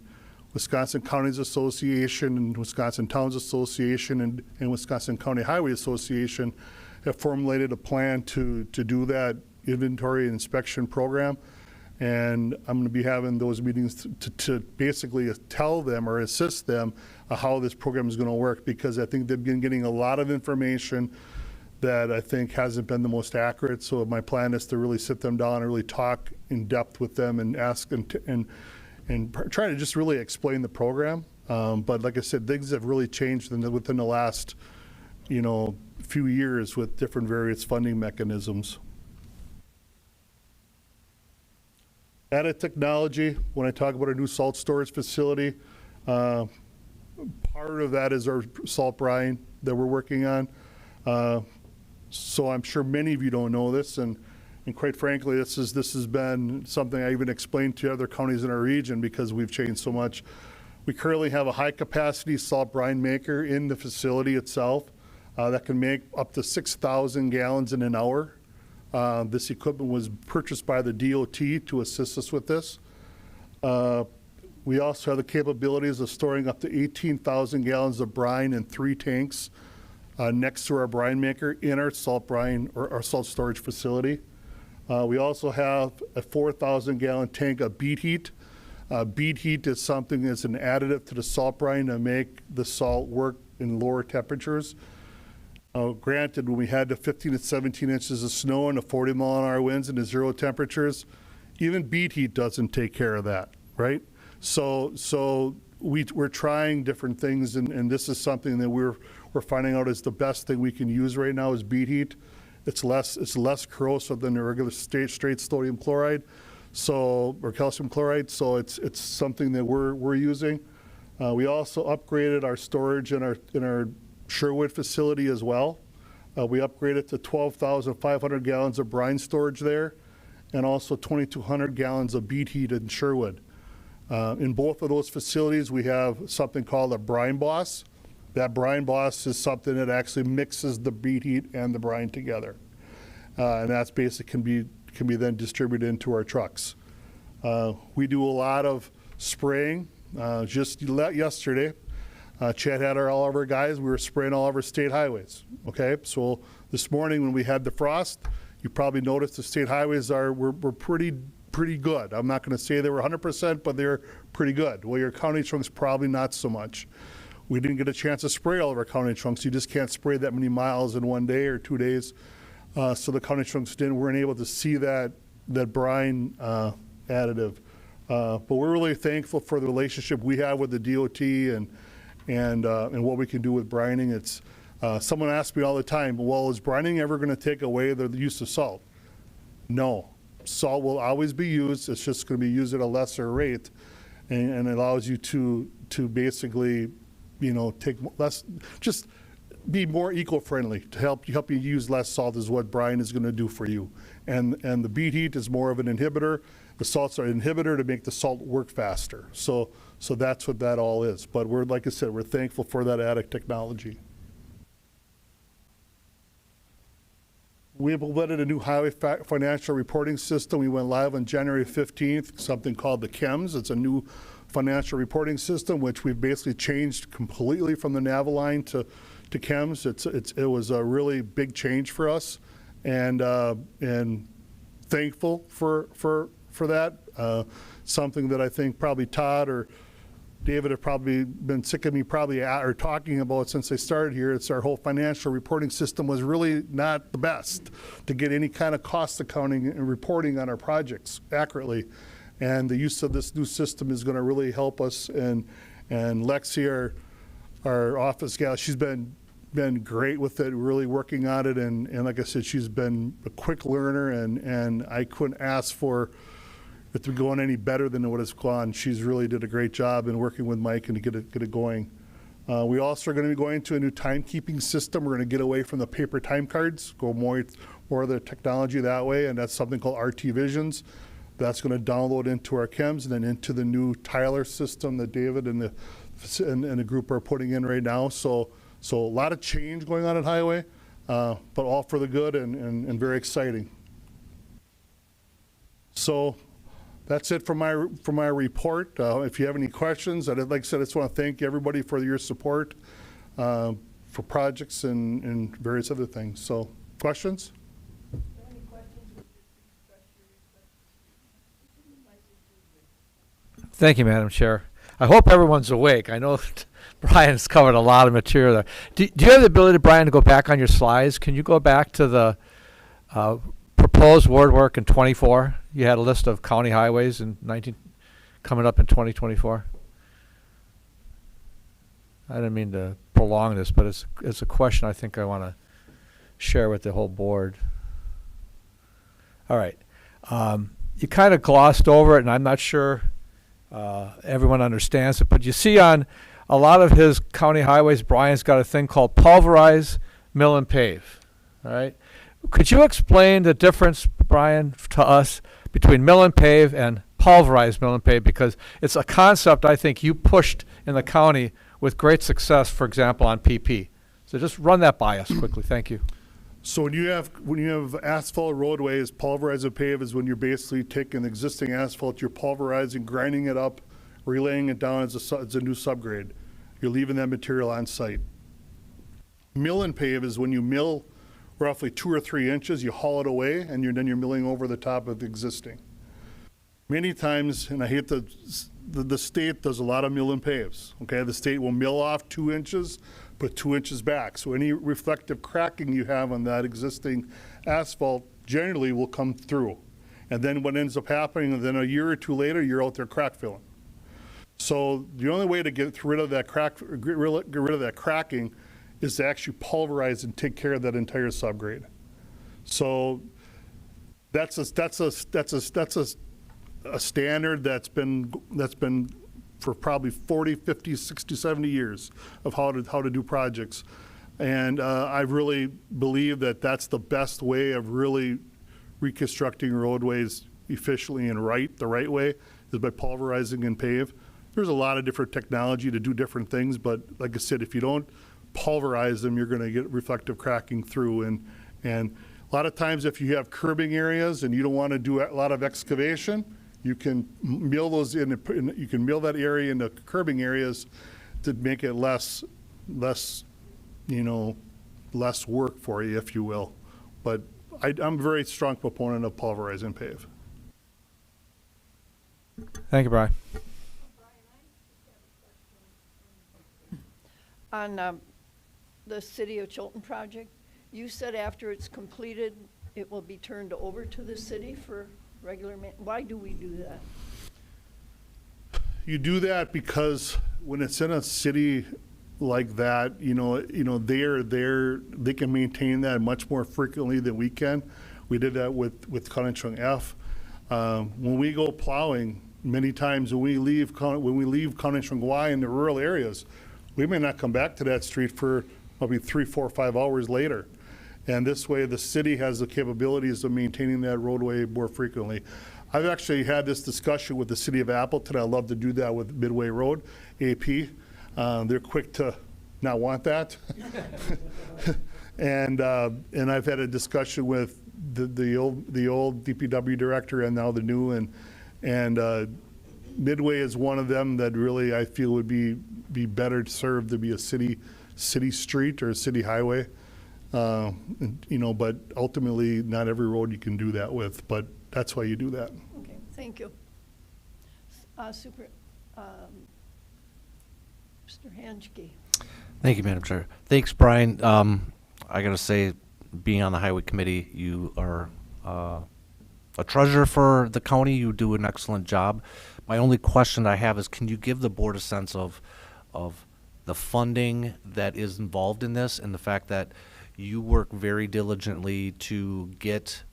Wisconsin Counties Association and Wisconsin Towns Association and Wisconsin County Highway Association have formulated a plan to do that inventory and inspection program. And I'm going to be having those meetings to basically tell them or assist them how this program is going to work, because I think they've been getting a lot of information that I think hasn't been the most accurate. So my plan is to really sit them down and really talk in depth with them and ask and try to just really explain the program. But like I said, things have really changed within the last, you know, few years with different various funding mechanisms. Added technology, when I talk about our new salt storage facility, part of that is our salt brine that we're working on. So I'm sure many of you don't know this, and quite frankly, this has been something I even explained to other counties in our region because we've changed so much. We currently have a high-capacity salt brine maker in the facility itself that can make up to 6,000 gallons in an hour. This equipment was purchased by the DOT to assist us with this. We also have the capabilities of storing up to 18,000 gallons of brine in 3 tanks next to our brine maker in our salt brine or our salt storage facility. We also have a 4,000-gallon tank of beet heat. Beet heat is something that's an additive to the salt brine to make the salt work in lower temperatures. Granted, when we had the 15 to 17 inches of snow and the 40-mile-an-hour winds and the 0 temperatures, even beet heat doesn't take care of that, right? So we're trying different things, and this is something that we're finding out is the best thing we can use right now is beet heat. It's less corrosive than the regular straight sodium chloride, or calcium chloride. So it's something that we're using. We also upgraded our storage in our Sherwood facility as well. We upgraded to 12,500 gallons of brine storage there, and also 2,200 gallons of beet heat in Sherwood. In both of those facilities, we have something called a brine boss. That brine boss is something that actually mixes the beet heat and the brine together. And that's basically can be then distributed into our trucks. We do a lot of spraying. Just yesterday, Chad had all of our guys, we were spraying all of our state highways, okay? So this morning when we had the frost, you probably noticed the state highways were pretty good. I'm not gonna say they were 100%, but they're pretty good. Well, your county trunks probably not so much. We didn't get a chance to spray all of our county trunks. You just can't spray that many miles in 1 day or 2 days. So the county trunks weren't able to see that brine additive. But we're really thankful for the relationship we have with the DOT and what we can do with brining. It's someone asks me all the time, well, is brining ever going to take away the use of salt? No, salt will always be used. It's just going to be used at a lesser rate, and it allows you to basically, take less, just be more eco-friendly to help you use less salt is what brine is going to do for you. And the beet heat is more of an inhibitor. The salts are an inhibitor to make the salt work faster. So that's what that all is. But like I said, we're thankful for that added technology. We implemented a new highway financial reporting system. We went live on January 15th, something called the CHEMS. It's a new financial reporting system, which we've basically changed completely from the Naviline to CHEMS. It was a really big change for us, and thankful for that. Something that I think probably Todd or David have probably been sick of me or talking about since they started here. It's our whole financial reporting system was really not the best to get any kind of cost accounting and reporting on our projects accurately. And the use of this new system is going to really help us. And Lexi, our office gal, she's been great with it, really working on it. And like I said, she's been a quick learner, and I couldn't ask for it to be going any better than what it's gone. She's really did a great job in working with Mike and to get it going. We also are going to be going to a new timekeeping system. We're going to get away from the paper time cards, go more of the technology that way, and that's something called RT Visions. That's going to download into our CHEMS and then into the new Tyler system that David and the group are putting in right now. So a lot of change going on at Highway, but all for the good and very exciting. So that's it for my report. If you have any questions, like I said, I just want to thank everybody for your support for projects and various other things. So questions? Thank you, Madam Chair. I hope everyone's awake. I know Brian's covered a lot of material there. Do you have the ability, Brian, to go back on your slides? Can you go back to the proposed ward work in 24? You had a list of county highways in coming up in 2024. I didn't mean to prolong this, but it's a question I think I want to share with the whole board. All right. You kind of glossed over it, and I'm not sure everyone understands it, but you see on a lot of his county highways, Brian's got a thing called pulverize, mill, and pave. All right. Could you explain the difference, Brian, to us between mill and pave and pulverize, mill, and pave? Because it's a concept I think you pushed in the county with great success, for example, on PP. So just run that by us quickly. Thank you. So when you have asphalt roadways, pulverize and pave is when you're basically taking existing asphalt, you're pulverizing, grinding it up, relaying it down as a new subgrade. You're leaving that material on site. Mill and pave is when you mill roughly 2 or 3 inches, you haul it away, and then you're milling over the top of the existing. Many times, and I hate the state does a lot of mill and paves, okay? The state will mill off 2 inches, put 2 inches back. So any reflective cracking you have on that existing asphalt generally will come through. And then what ends up happening, and then a year or two later, you're out there crack filling. So the only way to get rid of that get rid of that cracking is to actually pulverize and take care of that entire subgrade. So that's a standard that's been for probably 40, 50, 60, 70 years of how to do projects. And I really believe that that's the best way of really reconstructing roadways efficiently and the right way is by pulverizing and pave. There's a lot of different technology to do different things, but like I said, if you don't pulverize them, you're going to get reflective cracking through. And a lot of times if you have curbing areas and you don't want to do a lot of excavation, you can mill those you can mill that area into curbing areas to make it less work for you, if you will. But I'm a very strong proponent of pulverize and pave. Thank you, Brian. On the City of Chilton project, you said after it's completed, it will be turned over to the city for regular why do we do that? You do that because when it's in a city like that, they can maintain that much more frequently than we can. We did that with Conningsville F. When we go plowing, many times when we leave Conningsville Y in the rural areas, we may not come back to that street for maybe 3, 4, 5 hours later. And this way, the city has the capabilities of maintaining that roadway more frequently. I've actually had this discussion with the city of Appleton. I'd love to do that with Midway Road, AP. They're quick to not want that. and I've had a discussion with the old DPW director and now the new, and Midway is one of them that really I feel would be better served to be a city street or a city highway. But ultimately, not every road you can do that with, but that's why you do that. Okay, thank you. Mr. Hanschke. Thank you, Madam Chair. Thanks, Brian. I got to say, being on the Highway Committee, you are a treasure for the county. You do an excellent job. My only question I have is, can you give the board a sense of the funding that is involved in this and the fact that you work very diligently to get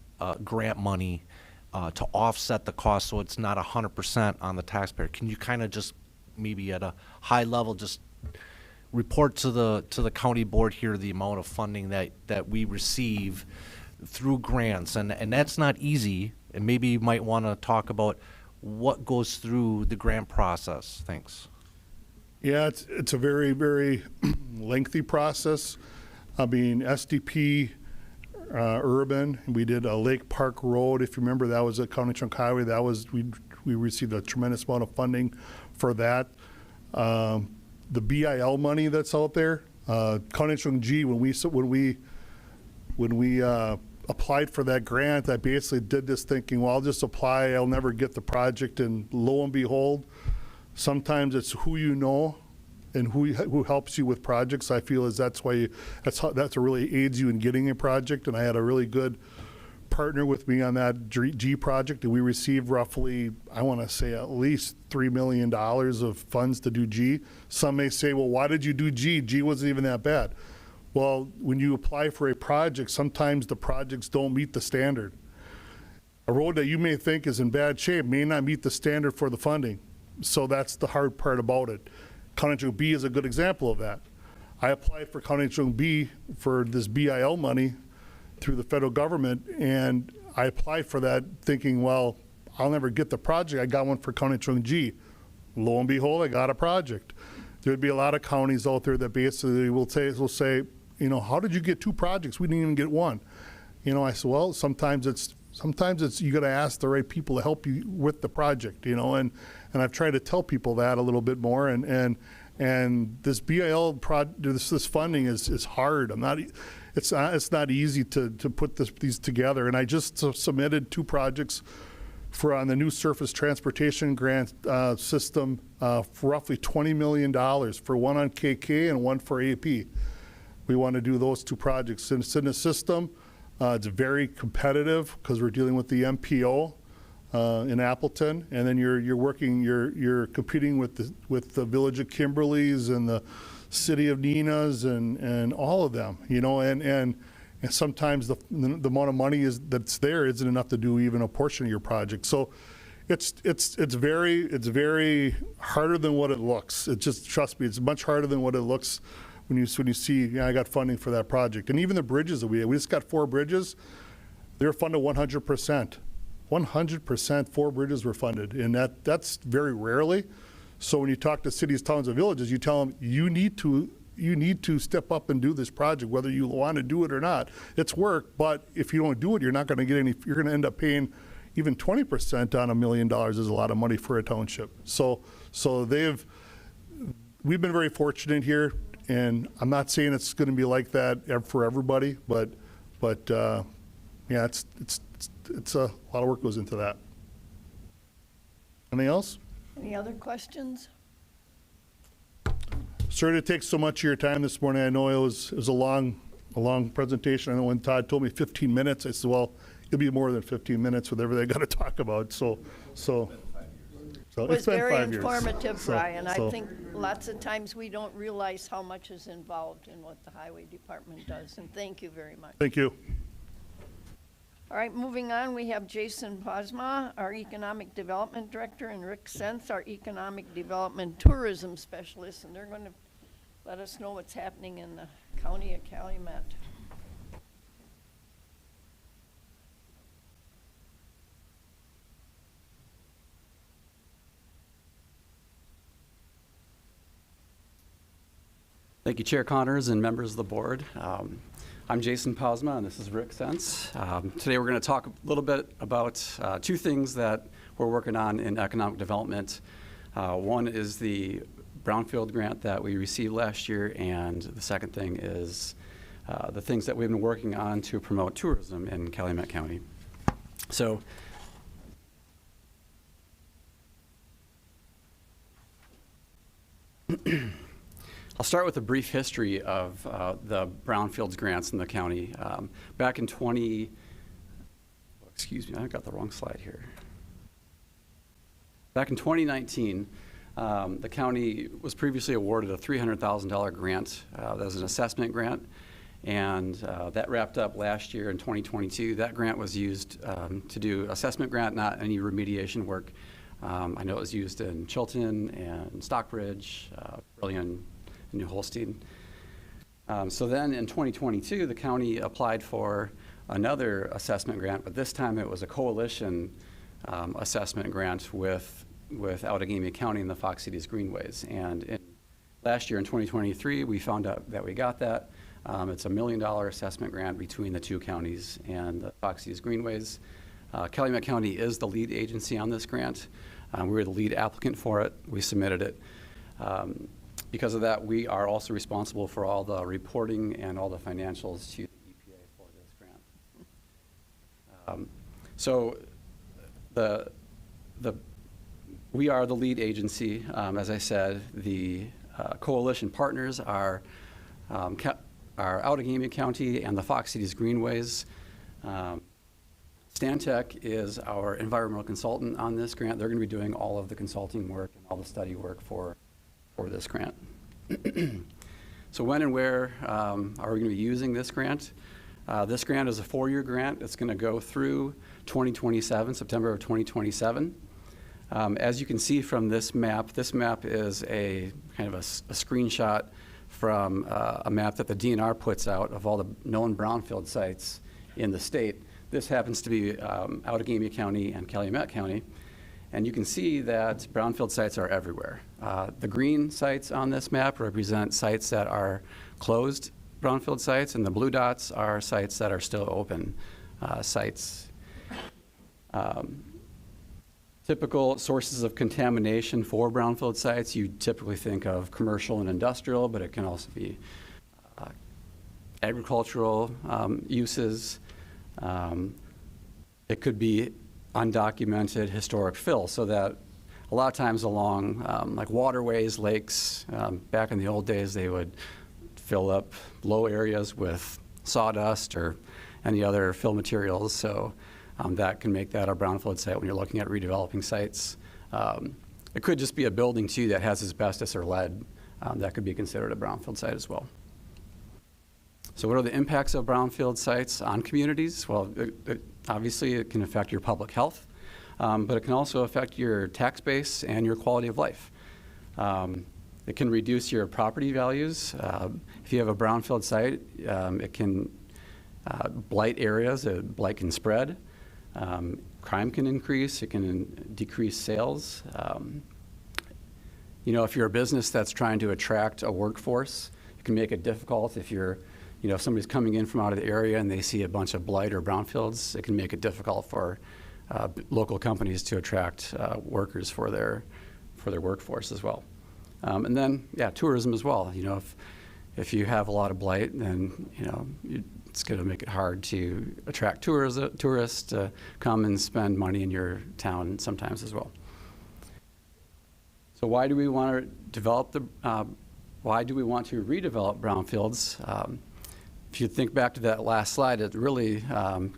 grant money to offset the cost so it's not 100% on the taxpayer? Can you kind of just maybe at a high level just report to the county board here the amount of funding that we receive through grants? And that's not easy, and maybe you might want to talk about what goes through the grant process. Thanks. Yeah, it's a very, very lengthy process. I mean, SDP, urban, we did a Lake Park Road. If you remember, that was a county trunk highway. That was, we received a tremendous amount of funding for that. The BIL money that's out there, county trunk G, when we applied for that grant, I basically did this thinking, well, I'll just apply, I'll never get the project, and lo and behold, sometimes it's who you know and who helps you with projects. I feel that's what really aids you in getting a project. And I had a really good partner with me on that G project, and we received roughly, I want to say, at least $3 million of funds to do G. Some may say, well, why did you do G? G wasn't even that bad. Well, when you apply for a project, sometimes the projects don't meet the standard. A road that you may think is in bad shape may not meet the standard for the funding. So that's the hard part about it. County Trunk B is a good example of that. I applied for County Trunk B for this BIL money through the federal government, and I applied for that thinking, well, I'll never get the project. I got one for County Trunk G. Lo and behold, I got a project. There'd be a lot of counties out there that basically will say, how did you get 2 projects? We didn't even get 1. I said, well, sometimes it's you got to ask the right people to help you with the project, and I've tried to tell people that a little bit more, and And this BIL this funding is hard. It's not easy to put these together. And I just submitted 2 projects on the new surface transportation grant system for roughly $20 million, for one on KK and one for AP. We want to do those 2 projects. And it's in the system. It's very competitive because we're dealing with the MPO in Appleton, and then you're competing with the Village of Kimberly's and the City of Nina's and all of them, you know, and sometimes the amount of money that's there isn't enough to do even a portion of your project. So it's very harder than what it looks. It just, trust me, it's much harder than what it looks when you see, yeah, I got funding for that project. And even the bridges that we just got 4 bridges, they're funded 100%. 100%, 4 bridges were funded, and that's very rarely. So when you talk to cities, towns, and villages, you tell them you need to step up and do this project, whether you want to do it or not. It's work, but if you don't do it, you're not going to get any. You're going to end up paying even 20% on $1 million is a lot of money for a township. So we've been very fortunate here, and I'm not saying it's going to be like that for everybody, but yeah, it's a lot of work goes into that. Anything else? Any other questions? Sorry to take so much of your time this morning. I know it was a long presentation. I know when Todd told me 15 minutes, I said, well, it'll be more than 15 minutes with everything I got to talk about. So It was it's been very 5 years. informative, So- Brian. I so- think lots of times we don't realize how much is involved in what the highway department does, and thank you very much. Thank you. All right, moving on, we have Jason Pausma, our Economic Development Director, and Rick Sense, our Economic Development Tourism Specialist, and they're going to let us know what's happening in the county of Calumet. Thank you, Chair Connors and members of the board. I'm Jason Pausma, and this is Rick Sense. Today we're going to talk a little bit about 2 things that we're working on in economic development. One is the Brownfield grant that we received last year, and the second thing is the things that we've been working on to promote tourism in Calumet County. So, I'll start with a brief history of the Brownfields grants in the county. Back in excuse me, I got the wrong slide here. Back in 2019, the county was previously awarded a $300,000 grant. That was an assessment grant, and that wrapped up last year in 2022. That grant was used to do assessment grant, not any remediation work. I know it was used in Chilton and Stockbridge, Brillion, New Holstein. So then in 2022, the county applied for another assessment grant, but this time it was a coalition assessment grant with Outagamie County and the Fox Cities Greenways. And last year in 2023, we found out that we got that. It's a $1 million assessment grant between the 2 counties and the Fox Cities Greenways. Calumet County is the lead agency on this grant. We were the lead applicant for it. We submitted it. Because of that, we are also responsible for all the reporting and all the financials to the EPA for this grant. So we are the lead agency. As I said, the coalition partners are Outagamie County and the Fox Cities Greenways. Stantec is our environmental consultant on this grant. They're going to be doing all of the consulting work and all the study work for this grant. So when and where are we going to be using this grant? This grant is a 4-year grant. It's going to go through 2027, September of 2027. As you can see from this map is a kind of a screenshot from a map that the DNR puts out of all the known brownfield sites in the state. This happens to be Outagamie County and Calumet County. And you can see that brownfield sites are everywhere. The green sites on this map represent sites that are closed brownfield sites, and the blue dots are sites that are still open sites. Typical sources of contamination for brownfield sites, you typically think of commercial and industrial, but it can also be agricultural uses. It could be undocumented historic fill, so that a lot of times along like waterways, lakes, back in the old days, they would fill up low areas with sawdust or any other fill materials. So that can make that a brownfield site when you're looking at redeveloping sites. It could just be a building too that has asbestos or lead. That could be considered a brownfield site as well. So what are the impacts of brownfield sites on communities? Well, obviously it can affect your public health, but it can also affect your tax base and your quality of life. It can reduce your property values. If you have a brownfield site, it can blight areas, blight can spread. Crime can increase, it can decrease sales. You know, if you're a business that's trying to attract a workforce, it can make it difficult. If you're, you know, if somebody's coming in from out of the area and they see a bunch of blight or brownfields, it can make it difficult for local companies to attract workers for their workforce as well. And then, yeah, tourism as well. You know, if you have a lot of blight, then, you know, it's going to make it hard to attract tourists to come and spend money in your town sometimes as well. So why do we want to develop why do we want to redevelop brownfields? If you think back to that last slide, it really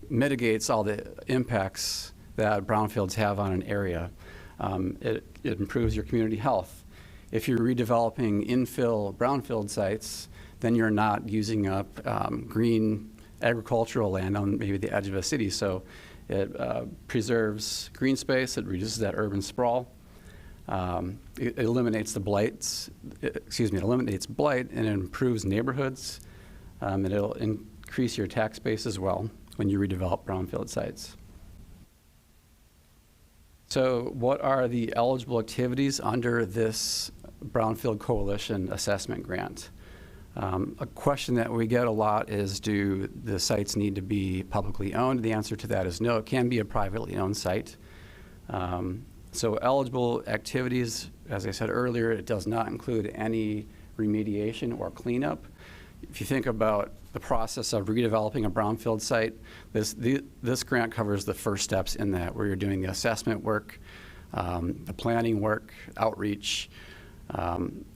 mitigates all the impacts that brownfields have on an area. It improves your community health. If you're redeveloping infill brownfield sites, then you're not using up green agricultural land on maybe the edge of a city. So it preserves green space, it reduces that urban sprawl. It eliminates the blights, it eliminates blight, and it improves neighborhoods. And it'll increase your tax base as well when you redevelop brownfield sites. So what are the eligible activities under this Brownfield Coalition Assessment Grant? A question that we get a lot is, do the sites need to be publicly owned? The answer to that is no, it can be a privately owned site. So eligible activities, as I said earlier, it does not include any remediation or cleanup. If you think about the process of redeveloping a brownfield site, this grant covers the first steps in that, where you're doing the assessment work, the planning work, outreach.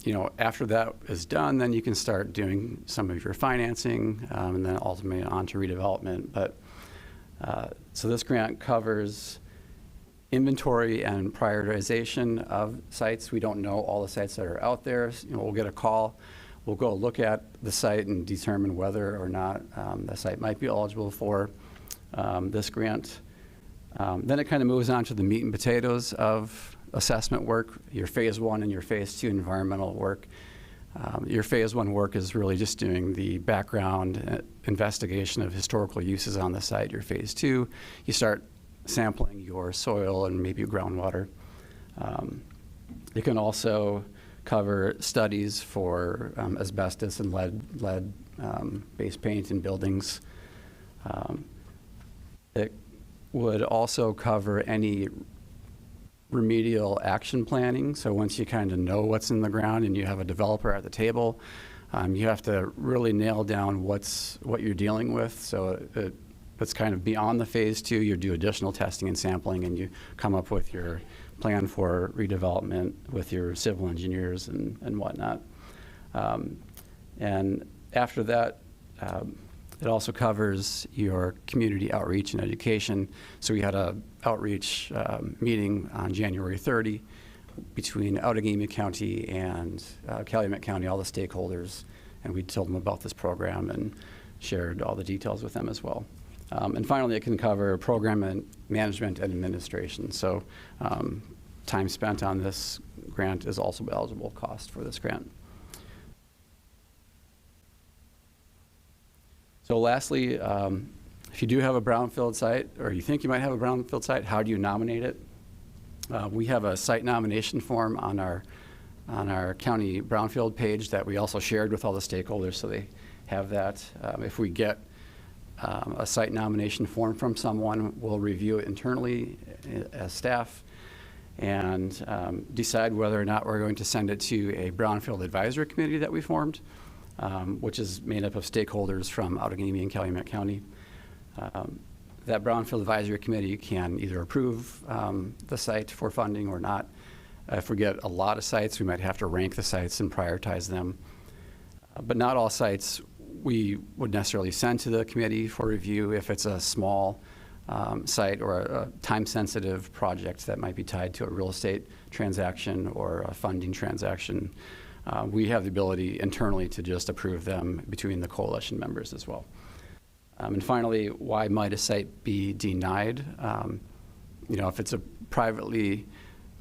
You know, after that is done, then you can start doing some of your financing, and then ultimately on to redevelopment. But so this grant covers inventory and prioritization of sites. We don't know all the sites that are out there. You know, we'll get a call. We'll go look at the site and determine whether or not the site might be eligible for this grant. Then it kind of moves on to the meat and potatoes of assessment work, your phase 1 and your phase 2 environmental work. Your phase 1 work is really just doing the background investigation of historical uses on the site. Your phase 2, you start sampling your soil and maybe groundwater. It can also cover studies for asbestos and lead-based paint in buildings. It would also cover any remedial action planning. So once you kind of know what's in the ground and you have a developer at the table, you have to really nail down what you're dealing with. So it's kind of beyond the phase 2. You do additional testing and sampling, and you come up with your plan for redevelopment with your civil engineers and whatnot. And after that, it also covers your community outreach and education. So we had a outreach meeting on January 30 between Outagamie County and Calumet County, all the stakeholders, and we told them about this program and shared all the details with them as well. And finally, it can cover program and management and administration. So time spent on this grant is also eligible cost for this grant. So lastly, if you do have a brownfield site, or you think you might have a brownfield site, how do you nominate it? We have a site nomination form on our county brownfield page that we also shared with all the stakeholders, so they have that. If we get a site nomination form from someone, we'll review it internally as staff. and decide whether or not we're going to send it to a Brownfield Advisory Committee that we formed, which is made up of stakeholders from Outagamie and Calumet County. That Brownfield Advisory Committee can either approve the site for funding or not. If we get a lot of sites, we might have to rank the sites and prioritize them. But not all sites we would necessarily send to the committee for review if it's a small site or a time-sensitive project that might be tied to a real estate transaction or a funding transaction. We have the ability internally to just approve them between the coalition members as well. And finally, why might a site be denied? You know, if it's a privately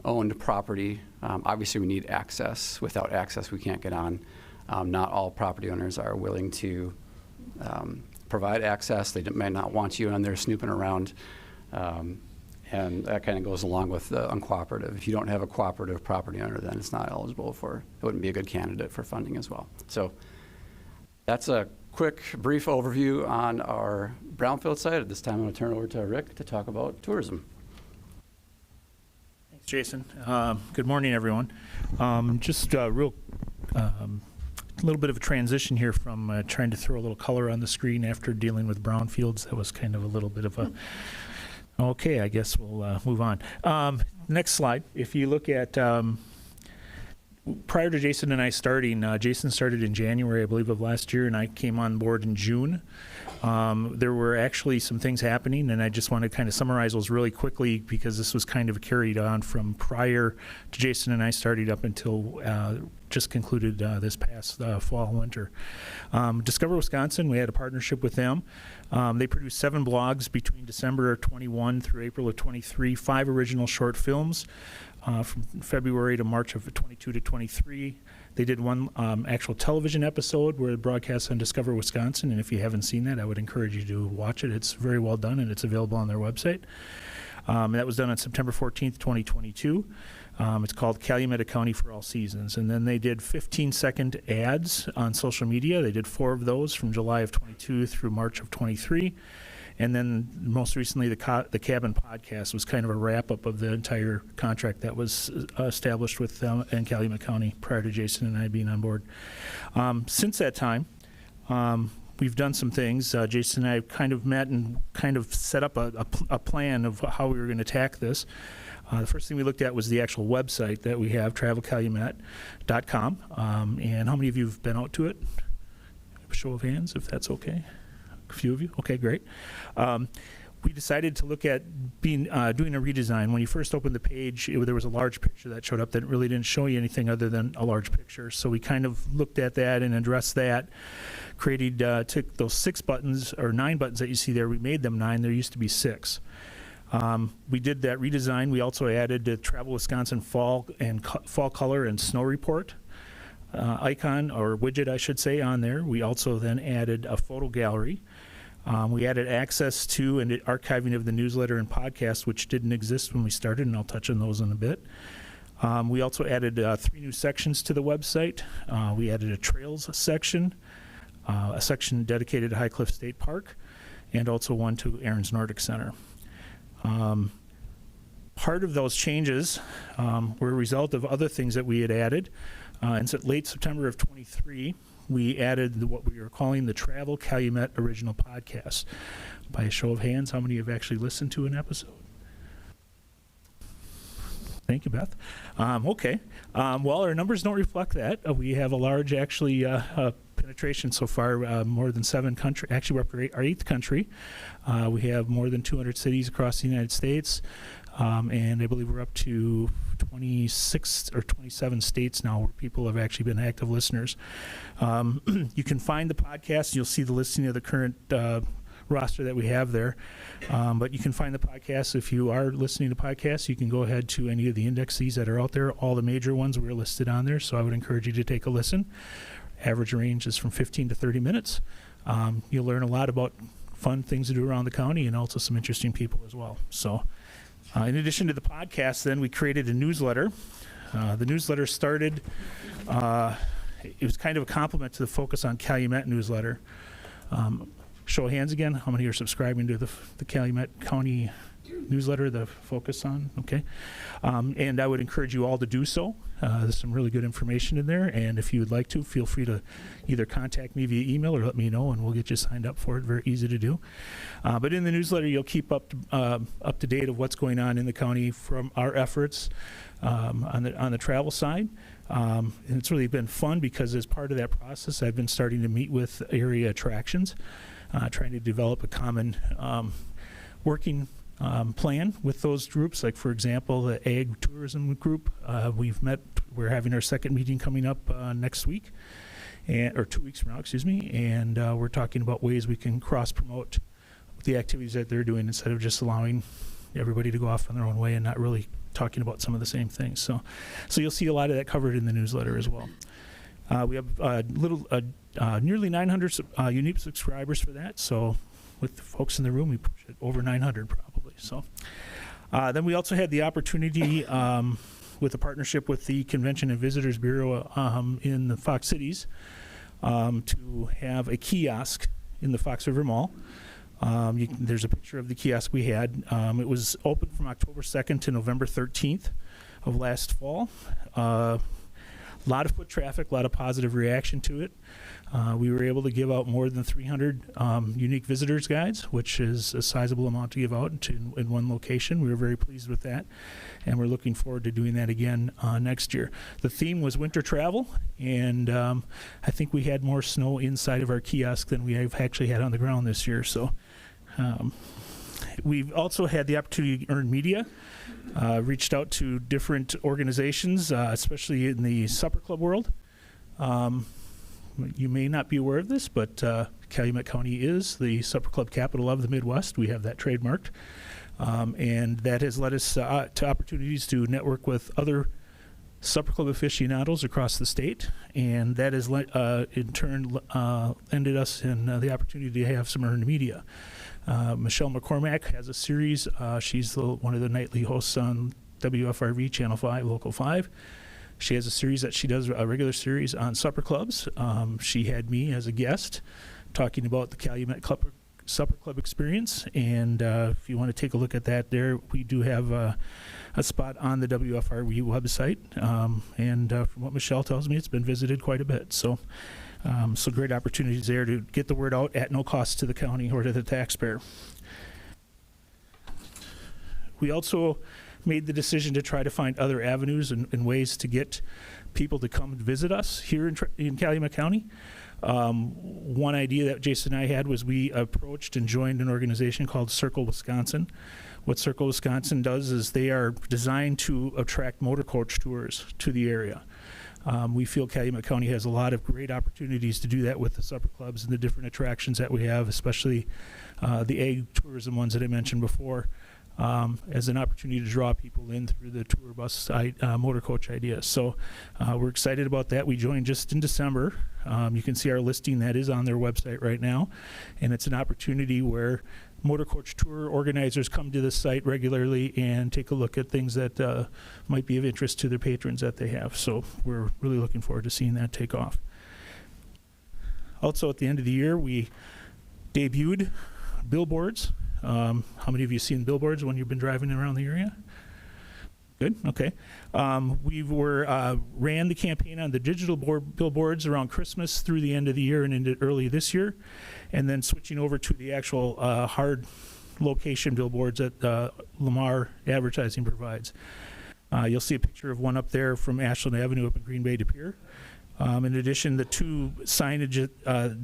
owned property, obviously we need access. Without access, we can't get on. Not all property owners are willing to provide access. They might not want you on there snooping around. And that kind of goes along with the uncooperative. If you don't have a cooperative property owner, then it's not eligible for, it wouldn't be a good candidate for funding as well. So that's a quick, brief overview on our brownfield site. At this time, I'm going to turn it over to Rick to talk about tourism. Thanks, Jason. Good morning, everyone. Just a little bit of a transition here from trying to throw a little color on the screen after dealing with brownfields. That was kind of a little bit of a, okay, I guess we'll move on. Next slide. If you look at, prior to Jason and I starting, Jason started in January, I believe, of last year, and I came on board in June. There were actually some things happening, and I just want to kind of summarize those really quickly because this was kind of carried on from prior to Jason and I started up until just concluded this past fall, winter. Discover Wisconsin, we had a partnership with them. They produced 7 blogs between December of 21 through April of 23, 5 original short films from February to March of 22 to 23. They did one actual television episode where it broadcasts on Discover Wisconsin, and if you haven't seen that, I would encourage you to watch it. It's very well done, and it's available on their website. That was done on September 14th, 2022. It's called Calumet County for All Seasons. And then they did 15-second ads on social media. They did 4 of those from July of 22 through March of 23. And then most recently, the Cabin podcast was kind of a wrap-up of the entire contract that was established with them and Calumet County prior to Jason and I being on board. Since that time, we've done some things. Jason and I kind of met and kind of set up a plan of how we were going to attack this. The first thing we looked at was the actual website that we have, travelcalumet.com. And how many of you have been out to it? A show of hands, if that's okay. A few of you? Okay, great. We decided to look at doing a redesign. When you first opened the page, there was a large picture that showed up that really didn't show you anything other than a large picture. So we kind of looked at that and addressed that. Created, took those 6 buttons or 9 buttons that you see there. We made them 9. There used to be 6. We did that redesign. We also added the Travel Wisconsin fall color and snow report icon or widget, I should say, on there. We also then added a photo gallery. We added access to and archiving of the newsletter and podcast, which didn't exist when we started, and I'll touch on those in a bit. We also added 3 new sections to the website. We added a trails section, a section dedicated to High Cliff State Park, and also one to Aaron's Nordic Center. Part of those changes were a result of other things that we had added. In late September of 23, we added what we are calling the Travel Calumet Original Podcast. By a show of hands, how many have actually listened to an episode? Thank you, Beth. Okay. Well, our numbers don't reflect that. We have a large, actually, penetration so far, more than 7 countries. Actually, we're our 8th country. We have more than 200 cities across the United States. And I believe we're up to 26 or 27 states now where people have actually been active listeners. You can find the podcast. You'll see the listing of the current roster that we have there. But you can find the podcast. If you are listening to podcasts, you can go ahead to any of the indexes that are out there. All the major ones were listed on there, so I would encourage you to take a listen. Average range is from 15 to 30 minutes. You'll learn a lot about fun things to do around the county and also some interesting people as well. So in addition to the podcast, then we created a newsletter. The newsletter started, it was kind of a complement to the Focus on Calumet newsletter. show of hands again. How many are subscribing to the Calumet County newsletter, the Focus On? Okay. And I would encourage you all to do so. There's some really good information in there, and if you would like to, feel free to either contact me via email or let me know, and we'll get you signed up for it. Very easy to do. But in the newsletter, you'll keep up to date of what's going on in the county from our efforts on the travel side. And it's really been fun because as part of that process, I've been starting to meet with area attractions, trying to develop a common working plan with those groups. Like, for example, the ag tourism group, we're having our second meeting coming up next week, or 2 weeks from now, excuse me, and we're talking about ways we can cross-promote the activities that they're doing instead of just allowing everybody to go off on their own way and not really talking about some of the same things. So you'll see a lot of that covered in the newsletter as well. We have nearly 900 unique subscribers for that, so with the folks in the room, we push it over 900 probably. So then we also had the opportunity with a partnership with the Convention and Visitors Bureau in the Fox Cities to have a kiosk in the Fox River Mall. There's a picture of the kiosk we had. It was open from October 2nd to November 13th of last fall. A lot of foot traffic, a lot of positive reaction to it. We were able to give out more than 300 unique visitors guides, which is a sizable amount to give out in one location. We were very pleased with that, and we're looking forward to doing that again next year. The theme was winter travel, and I think we had more snow inside of our kiosk than we have actually had on the ground this year. So we've also had the opportunity to earn media. Reached out to different organizations, especially in the supper club world. You may not be aware of this, but Calumet County is the supper club capital of the Midwest. We have that trademarked. And that has led us to opportunities to network with other supper club aficionados across the state. And that has in turn ended us in the opportunity to have some earned media. Michelle McCormack has a series. She's one of the nightly hosts on WFRV Channel 5, Local 5. She has a series that she does, a regular series on supper clubs. She had me as a guest talking about the Calumet Supper Club experience. And if you want to take a look at that there, we do have a spot on the WFRV website. And from what Michelle tells me, it's been visited quite a bit. So great opportunities there to get the word out at no cost to the county or to the taxpayer. We also made the decision to try to find other avenues and ways to get people to come visit us here in Calumet County. One idea that Jason and I had was we approached and joined an organization called Circle Wisconsin. What Circle Wisconsin does is they are designed to attract motor coach tours to the area. We feel Calumet County has a lot of great opportunities to do that with the supper clubs and the different attractions that we have, especially the ag tourism ones that I mentioned before, as an opportunity to draw people in through the tour bus motor coach idea. So we're excited about that. We joined just in December. You can see our listing that is on their website right now, and it's an opportunity where motor coach tour organizers come to the site regularly and take a look at things that might be of interest to their patrons that they have. So we're really looking forward to seeing that take off. Also, at the end of the year, we debuted billboards. How many of you seen billboards when you've been driving around the area? Good, okay. We ran the campaign on the digital billboards around Christmas through the end of the year and into early this year, and then switching over to the actual hard location billboards that Lamar Advertising provides. You'll see a picture of one up there from Ashland Avenue up in Green Bay to Pier. In addition, the two signage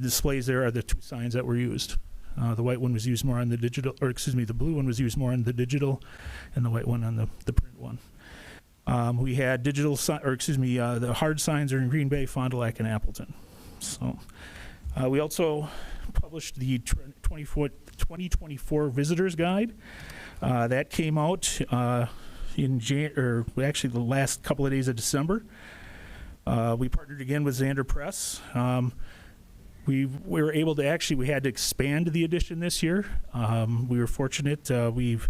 displays there are the two signs that were used. The white one was used more on the digital, or excuse me, the blue one was used more on the digital, and the white one on the print one. We had digital, the hard signs are in Green Bay, Fond du Lac, and Appleton. So we also published the 2024 Visitors Guide. That came out in actually the last couple of days of December. We partnered again with Xander Press. We were able to we had to expand the edition this year. We were fortunate. We've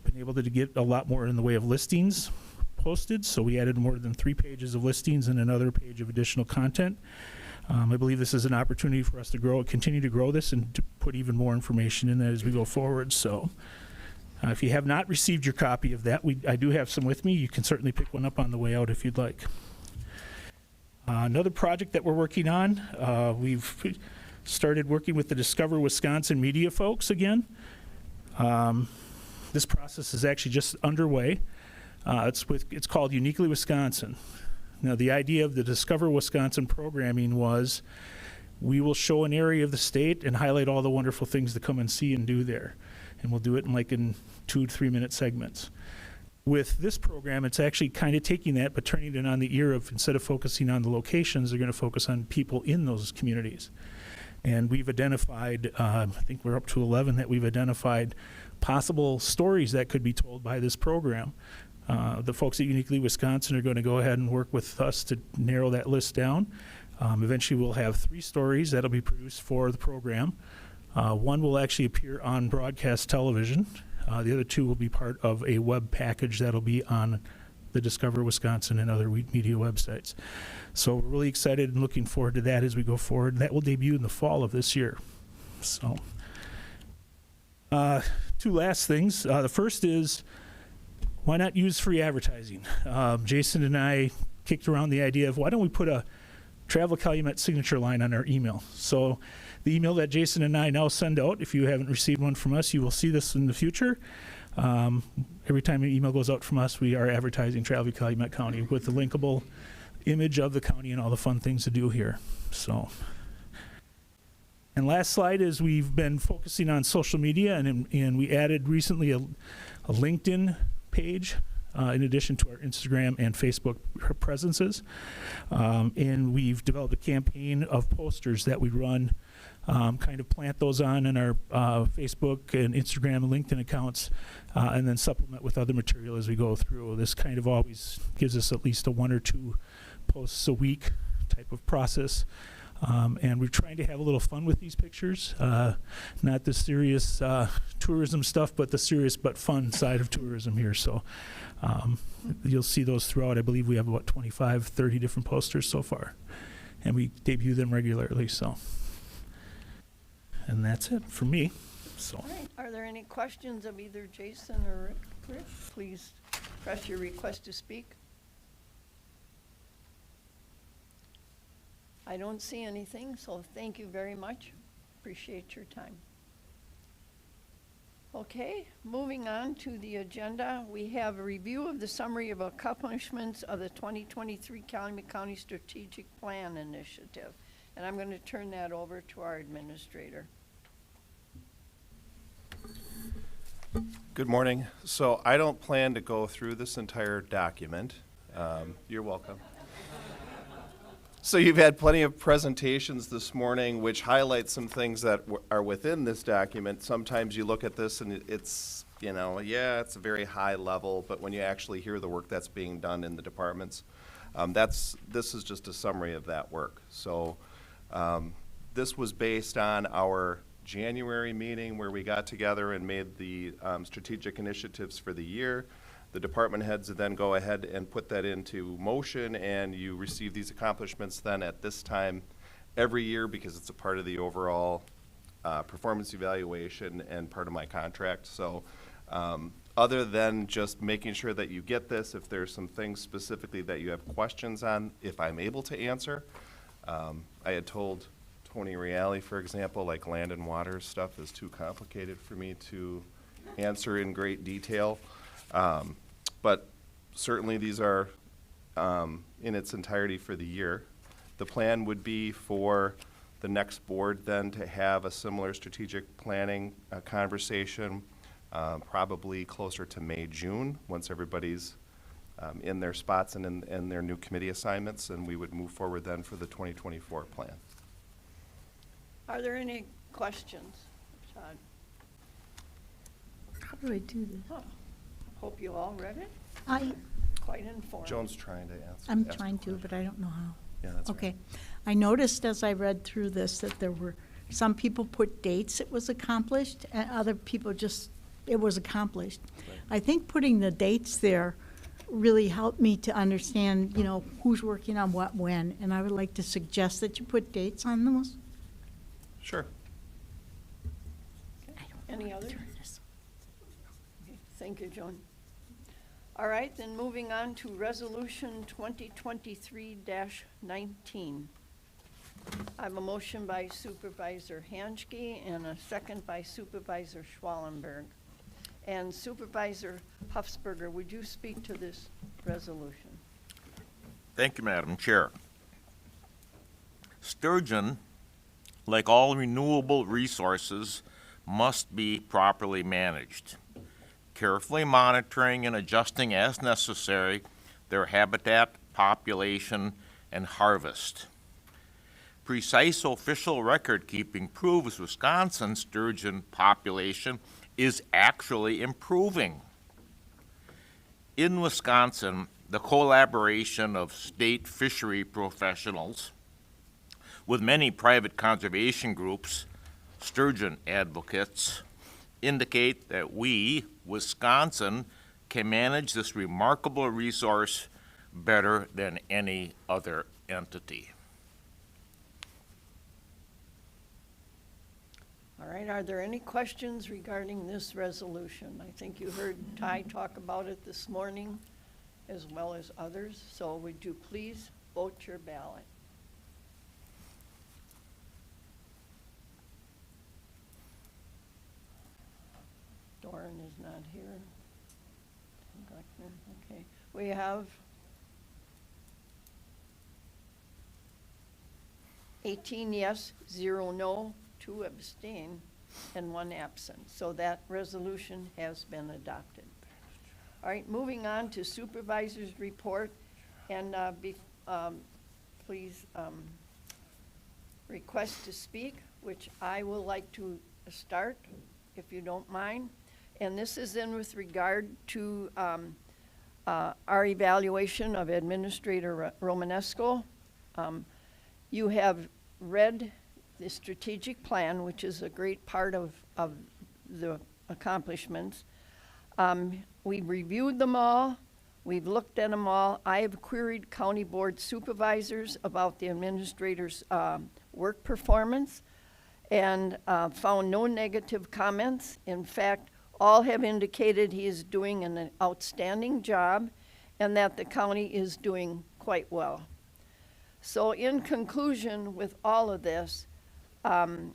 been able to get a lot more in the way of listings posted, so we added more than 3 pages of listings and another page of additional content. I believe this is an opportunity for us to continue to grow this and to put even more information in that as we go forward. So if you have not received your copy of that, I do have some with me. You can certainly pick one up on the way out if you'd like. Another project that we're working on, we've started working with the Discover Wisconsin media folks again. This process is actually just underway. It's called Uniquely Wisconsin. Now, the idea of the Discover Wisconsin programming was we will show an area of the state and highlight all the wonderful things to come and see and do there. And we'll do it in 2 to 3 minute segments. With this program, it's actually kind of taking that, but turning it on the ear of, instead of focusing on the locations, they're going to focus on people in those communities. And we've identified, I think we're up to 11 that we've identified possible stories that could be told by this program. The folks at Uniquely Wisconsin are going to go ahead and work with us to narrow that list down. Eventually we'll have 3 stories that'll be produced for the program. One will actually appear on broadcast television. The other 2 will be part of a web package that'll be on the Discover Wisconsin and other media websites. So we're really excited and looking forward to that as we go forward. That will debut in the fall of this year. So 2 last things. The first is, why not use free advertising? Jason and I kicked around the idea of, why don't we put a Travel Calumet signature line on our email? So the email that Jason and I now send out, if you haven't received one from us, you will see this in the future. Every time an email goes out from us, we are advertising Travel Calumet County with the linkable image of the county and all the fun things to do here. So, and last slide is, we've been focusing on social media, and we added recently a LinkedIn page in addition to our Instagram and Facebook presences. And we've developed a campaign of posters that we run, kind of plant those on in our Facebook and Instagram and LinkedIn accounts, and then supplement with other material as we go through. This kind of always gives us at least a 1 or 2 posts a week type of process. And we're trying to have a little fun with these pictures, not the serious tourism stuff, but the serious but fun side of tourism here. So you'll see those throughout. I believe we have about 25, 30 different posters so far, and we debut them regularly. So, and that's it for me. So, All right. Are there any questions of either Jason or Rick? Please press your request to speak. I don't see anything, so thank you very much. Appreciate your time. Okay, moving on to the agenda, we have a review of the summary of accomplishments of the 2023 Calumet County Strategic Plan Initiative. And I'm going to turn that over to our administrator. Good morning. So I don't plan to go through this entire document. You're welcome. So you've had plenty of presentations this morning which highlight some things that are within this document. Sometimes you look at this and it's, it's a very high level, but when you actually hear the work that's being done in the departments, this is just a summary of that work. So this was based on our January meeting where we got together and made the strategic initiatives for the year. The department heads then go ahead and put that into motion, and you receive these accomplishments then at this time every year because it's a part of the overall performance evaluation and part of my contract. So other than just making sure that you get this, if there's some things specifically that you have questions on, if I'm able to answer, I had told Tony Reale, for example, like land and water stuff is too complicated for me to answer in great detail. But certainly these are in its entirety for the year. The plan would be for the next board then to have a similar strategic planning conversation, probably closer to May, June, once everybody's in their spots and in their new committee assignments, and we would move forward then for the 2024 plan. Are there any questions? Todd? How do I do this? Huh. Hope you all read it. Quite informed. Joan's trying to answer. I'm trying to, but I don't know how. Yeah, that's Okay. right. I noticed as I read through this that there were, some people put dates it was accomplished, and other people just, it was accomplished. Right. I think putting the dates there really help me to understand, you know, who's working on what when, and I would like to suggest that you put dates on those. Sure. Any other? Okay, thank you, Joan. All right, then moving on to Resolution 2023-19. I have a motion by Supervisor Hanschke and a second by Supervisor Schwallenberg. And Supervisor Huffsberger, would you speak to this resolution? Thank you, Madam Chair. Sturgeon, like all renewable resources, must be properly managed, carefully monitoring and adjusting as necessary their habitat, population, and harvest. Precise official record keeping proves Wisconsin's sturgeon population is actually improving. In Wisconsin, the collaboration of state fishery professionals with many private conservation groups, sturgeon advocates, indicate that we, Wisconsin, can manage this remarkable resource better than any other entity. All right, are there any questions regarding this resolution? I think you heard Ty talk about it this morning as well as others, so would you please vote your ballot? Doran is not here. Okay, we have 18 yes, 0 no, 2 abstain, and 1 absent. So that resolution has been adopted. All right, moving on to Supervisor's Report, and please request to speak, which I will like to start, if you don't mind. And this is in with regard to our evaluation of Administrator Romanesco. You have read the strategic plan, which is a great part of the accomplishments. We've reviewed them all. We've looked at them all. I have queried county board supervisors about the administrator's work performance and found no negative comments. In fact, all have indicated he is doing an outstanding job and that the county is doing quite well. So in conclusion with all of this, the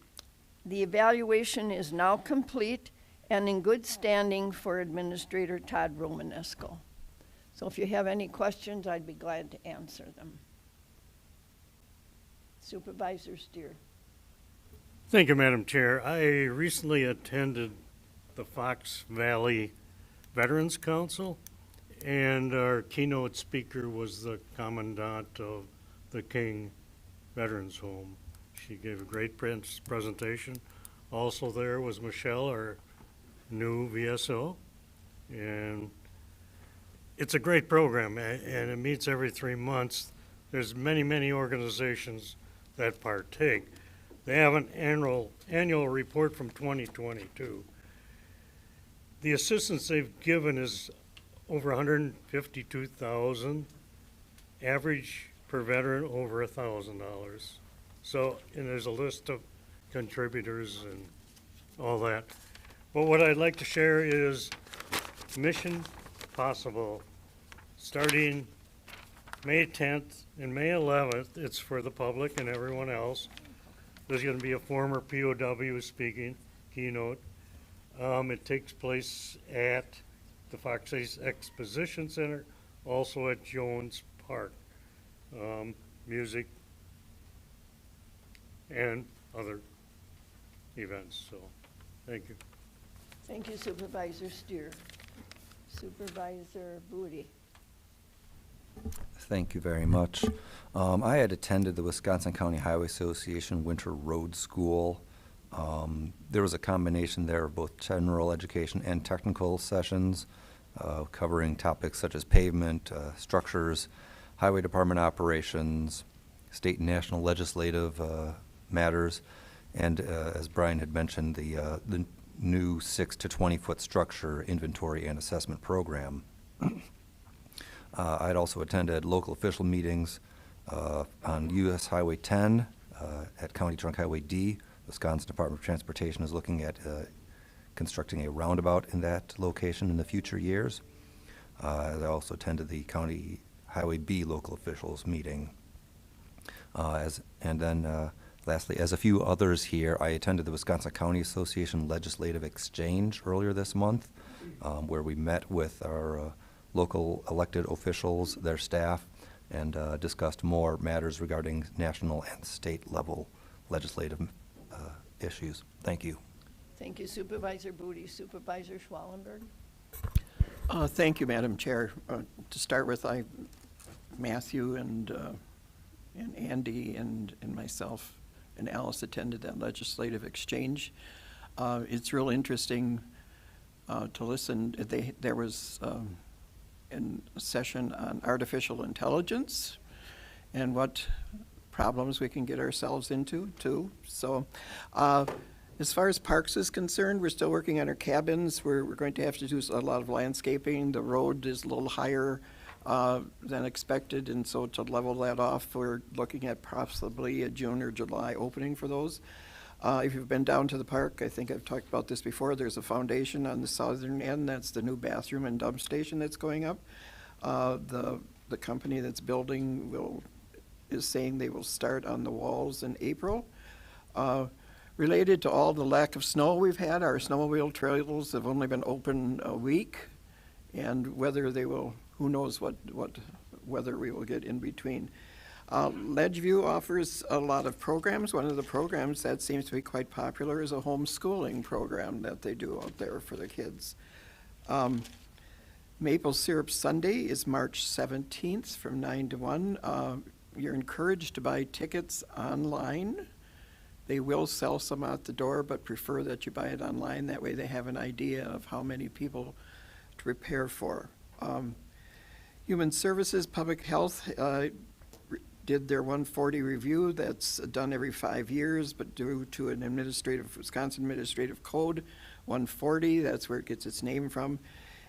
evaluation is now complete and in good standing for Administrator Todd Romanesco. So if you have any questions, I'd be glad to answer them. Supervisor Steer. Thank you, Madam Chair. I recently attended the Fox Valley Veterans Council, and our keynote speaker was the commandant of the King Veterans Home. She gave a great presentation. Also there was Michelle, our new VSO, and it's a great program, and it meets every 3 months. There's many organizations that partake. They have an annual report from 2022. The assistance they've given is over $152,000, average per veteran over $1,000. So, and there's a list of contributors and all that. But what I'd like to share is Mission Possible, starting May 10th and May 11th. It's for the public and everyone else. There's going to be a former POW speaking keynote. It takes place at the Fox Ace Exposition Center, also at Jones Park. Music and other events. So, thank you. Thank you, Supervisor Steer. Supervisor Booty. Thank you very much. I had attended the Wisconsin County Highway Association Winter Road School. There was a combination there of both general education and technical sessions covering topics such as pavement, structures, highway department operations, state and national legislative matters, and as Brian had mentioned, the new 6 to 20 foot structure inventory and assessment program. I'd also attended local official meetings on US Highway 10 at County Trunk Highway D. Wisconsin Department of Transportation is looking at constructing a roundabout in that location in the future years. I also attended the County Highway B local officials meeting. Lastly, as a few others here, I attended the Wisconsin County Association Legislative Exchange earlier this month, where we met with our local elected officials, their staff, and discussed more matters regarding national and state level legislative issues. Thank you. Thank you, Supervisor Booty. Supervisor Schwallenberg. Thank you, Madam Chair. To start with, Matthew and Andy and myself and Alice attended that legislative exchange. It's real interesting to listen. There was a session on artificial intelligence and what problems we can get ourselves into, too. So as far as parks is concerned, we're still working on our cabins. We're going to have to do a lot of landscaping. The road is a little higher than expected, and so to level that off, we're looking at possibly a June or July opening for those. If you've been down to the park, I think I've talked about this before, there's a foundation on the southern end. That's the new bathroom and dump station that's going up. The company that's building is saying they will start on the walls in April. Related to all the lack of snow we've had, our snowmobile trails have only been open a week, and whether they will, who knows what weather we will get in between. Ledgeview offers a lot of programs. One of the programs that seems to be quite popular is a homeschooling program that they do out there for the kids. Maple Syrup Sunday is March 17th from 9 to 1. You're encouraged to buy tickets online. They will sell some at the door, but prefer that you buy it online. That way they have an idea of how many people to prepare for. Human Services, Public Health did their 140 review. That's done every 5 years, but due to an Wisconsin Administrative Code 140, that's where it gets its name from.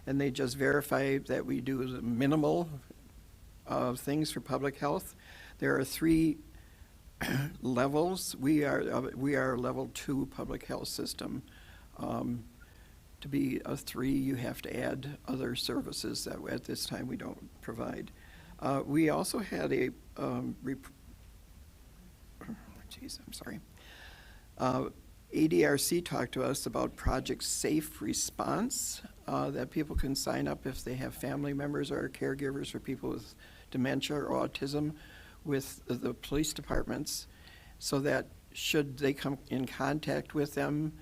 And they just verify that we do the minimal things for public health. There are 3 levels. We are level 2 public health system. To be a 3, you have to add other services that at this time we don't provide. We also had a ADRC talked to us about Project Safe Response, that people can sign up if they have family members or caregivers for people with dementia or autism with the police departments, so that should they come in contact with them,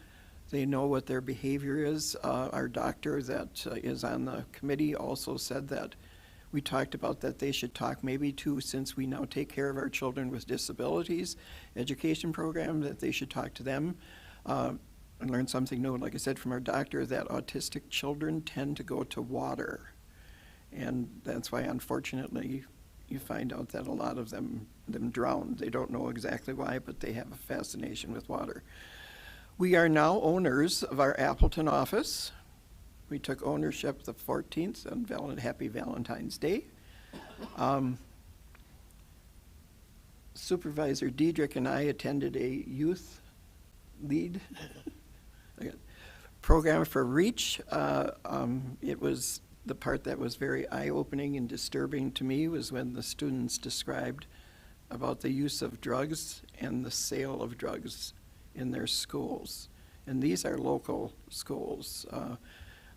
they know what their behavior is. Our doctor that is on the committee also said that we talked about that they should talk maybe to, since we now take care of our children with disabilities education program, that they should talk to them and learn something new. Like I said from our doctor, that autistic children tend to go to water. And that's why, unfortunately, you find out that a lot of them drown. They don't know exactly why, but they have a fascination with water. We are now owners of our Appleton office. We took ownership the 14th on Happy Valentine's Day. Supervisor Diedrich and I attended a youth lead program for REACH. It was the part that was very eye-opening and disturbing to me was when the students described about the use of drugs and the sale of drugs in their schools. And these are local schools.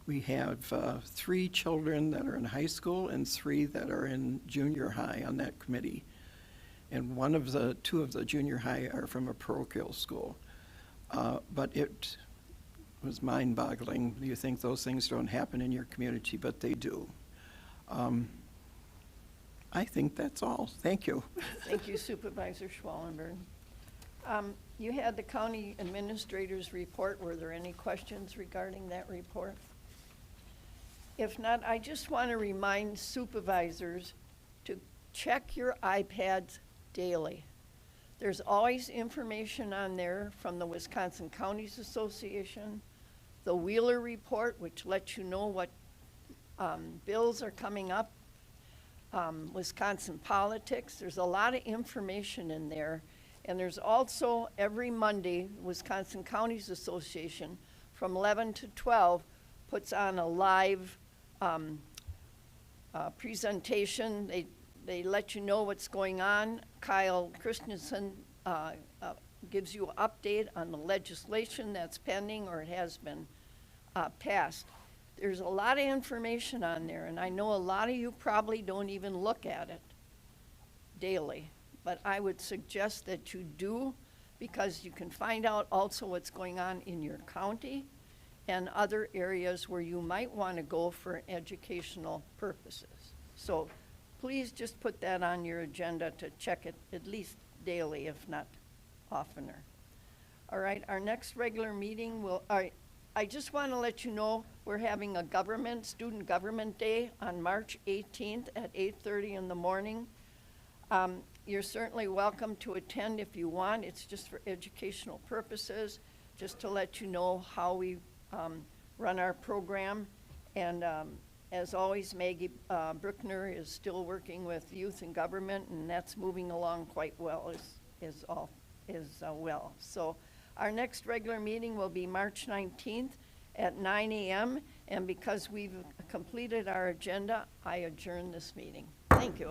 We have 3 children that are in high school and 3 that are in junior high on that committee. And 2 of the junior high are from a parochial school. But it was mind-boggling. You think those things don't happen in your community, but they do. I think that's all. Thank you. Thank you, Supervisor Schwallenberg. You had the county administrator's report. Were there any questions regarding that report? If not, I just want to remind supervisors to check your iPads daily. There's always information on there from the Wisconsin Counties Association, the Wheeler report, which lets you know what bills are coming up. Wisconsin politics. There's a lot of information in there. And there's also every Monday, Wisconsin Counties Association from 11 to 12 puts on a live presentation. They let you know what's going on. Kyle Christensen gives you an update on the legislation that's pending or it has been passed. There's a lot of information on there, and I know a lot of you probably don't even look at it daily, but I would suggest that you do, because you can find out also what's going on in your county and other areas where you might want to go for educational purposes. So please just put that on your agenda to check it at least daily, if not oftener. All right, our next regular meeting will, I just want to let you know we're having a student government day on March 18th at 8:30 in the morning. You're certainly welcome to attend if you want. It's just for educational purposes, just to let you know how we run our program. And as always, Maggie Bruckner is still working with youth and government, and that's moving along quite well as well. So our next regular meeting will be March 19th at 9 a.m. And because we've completed our agenda, I adjourn this meeting. Thank you.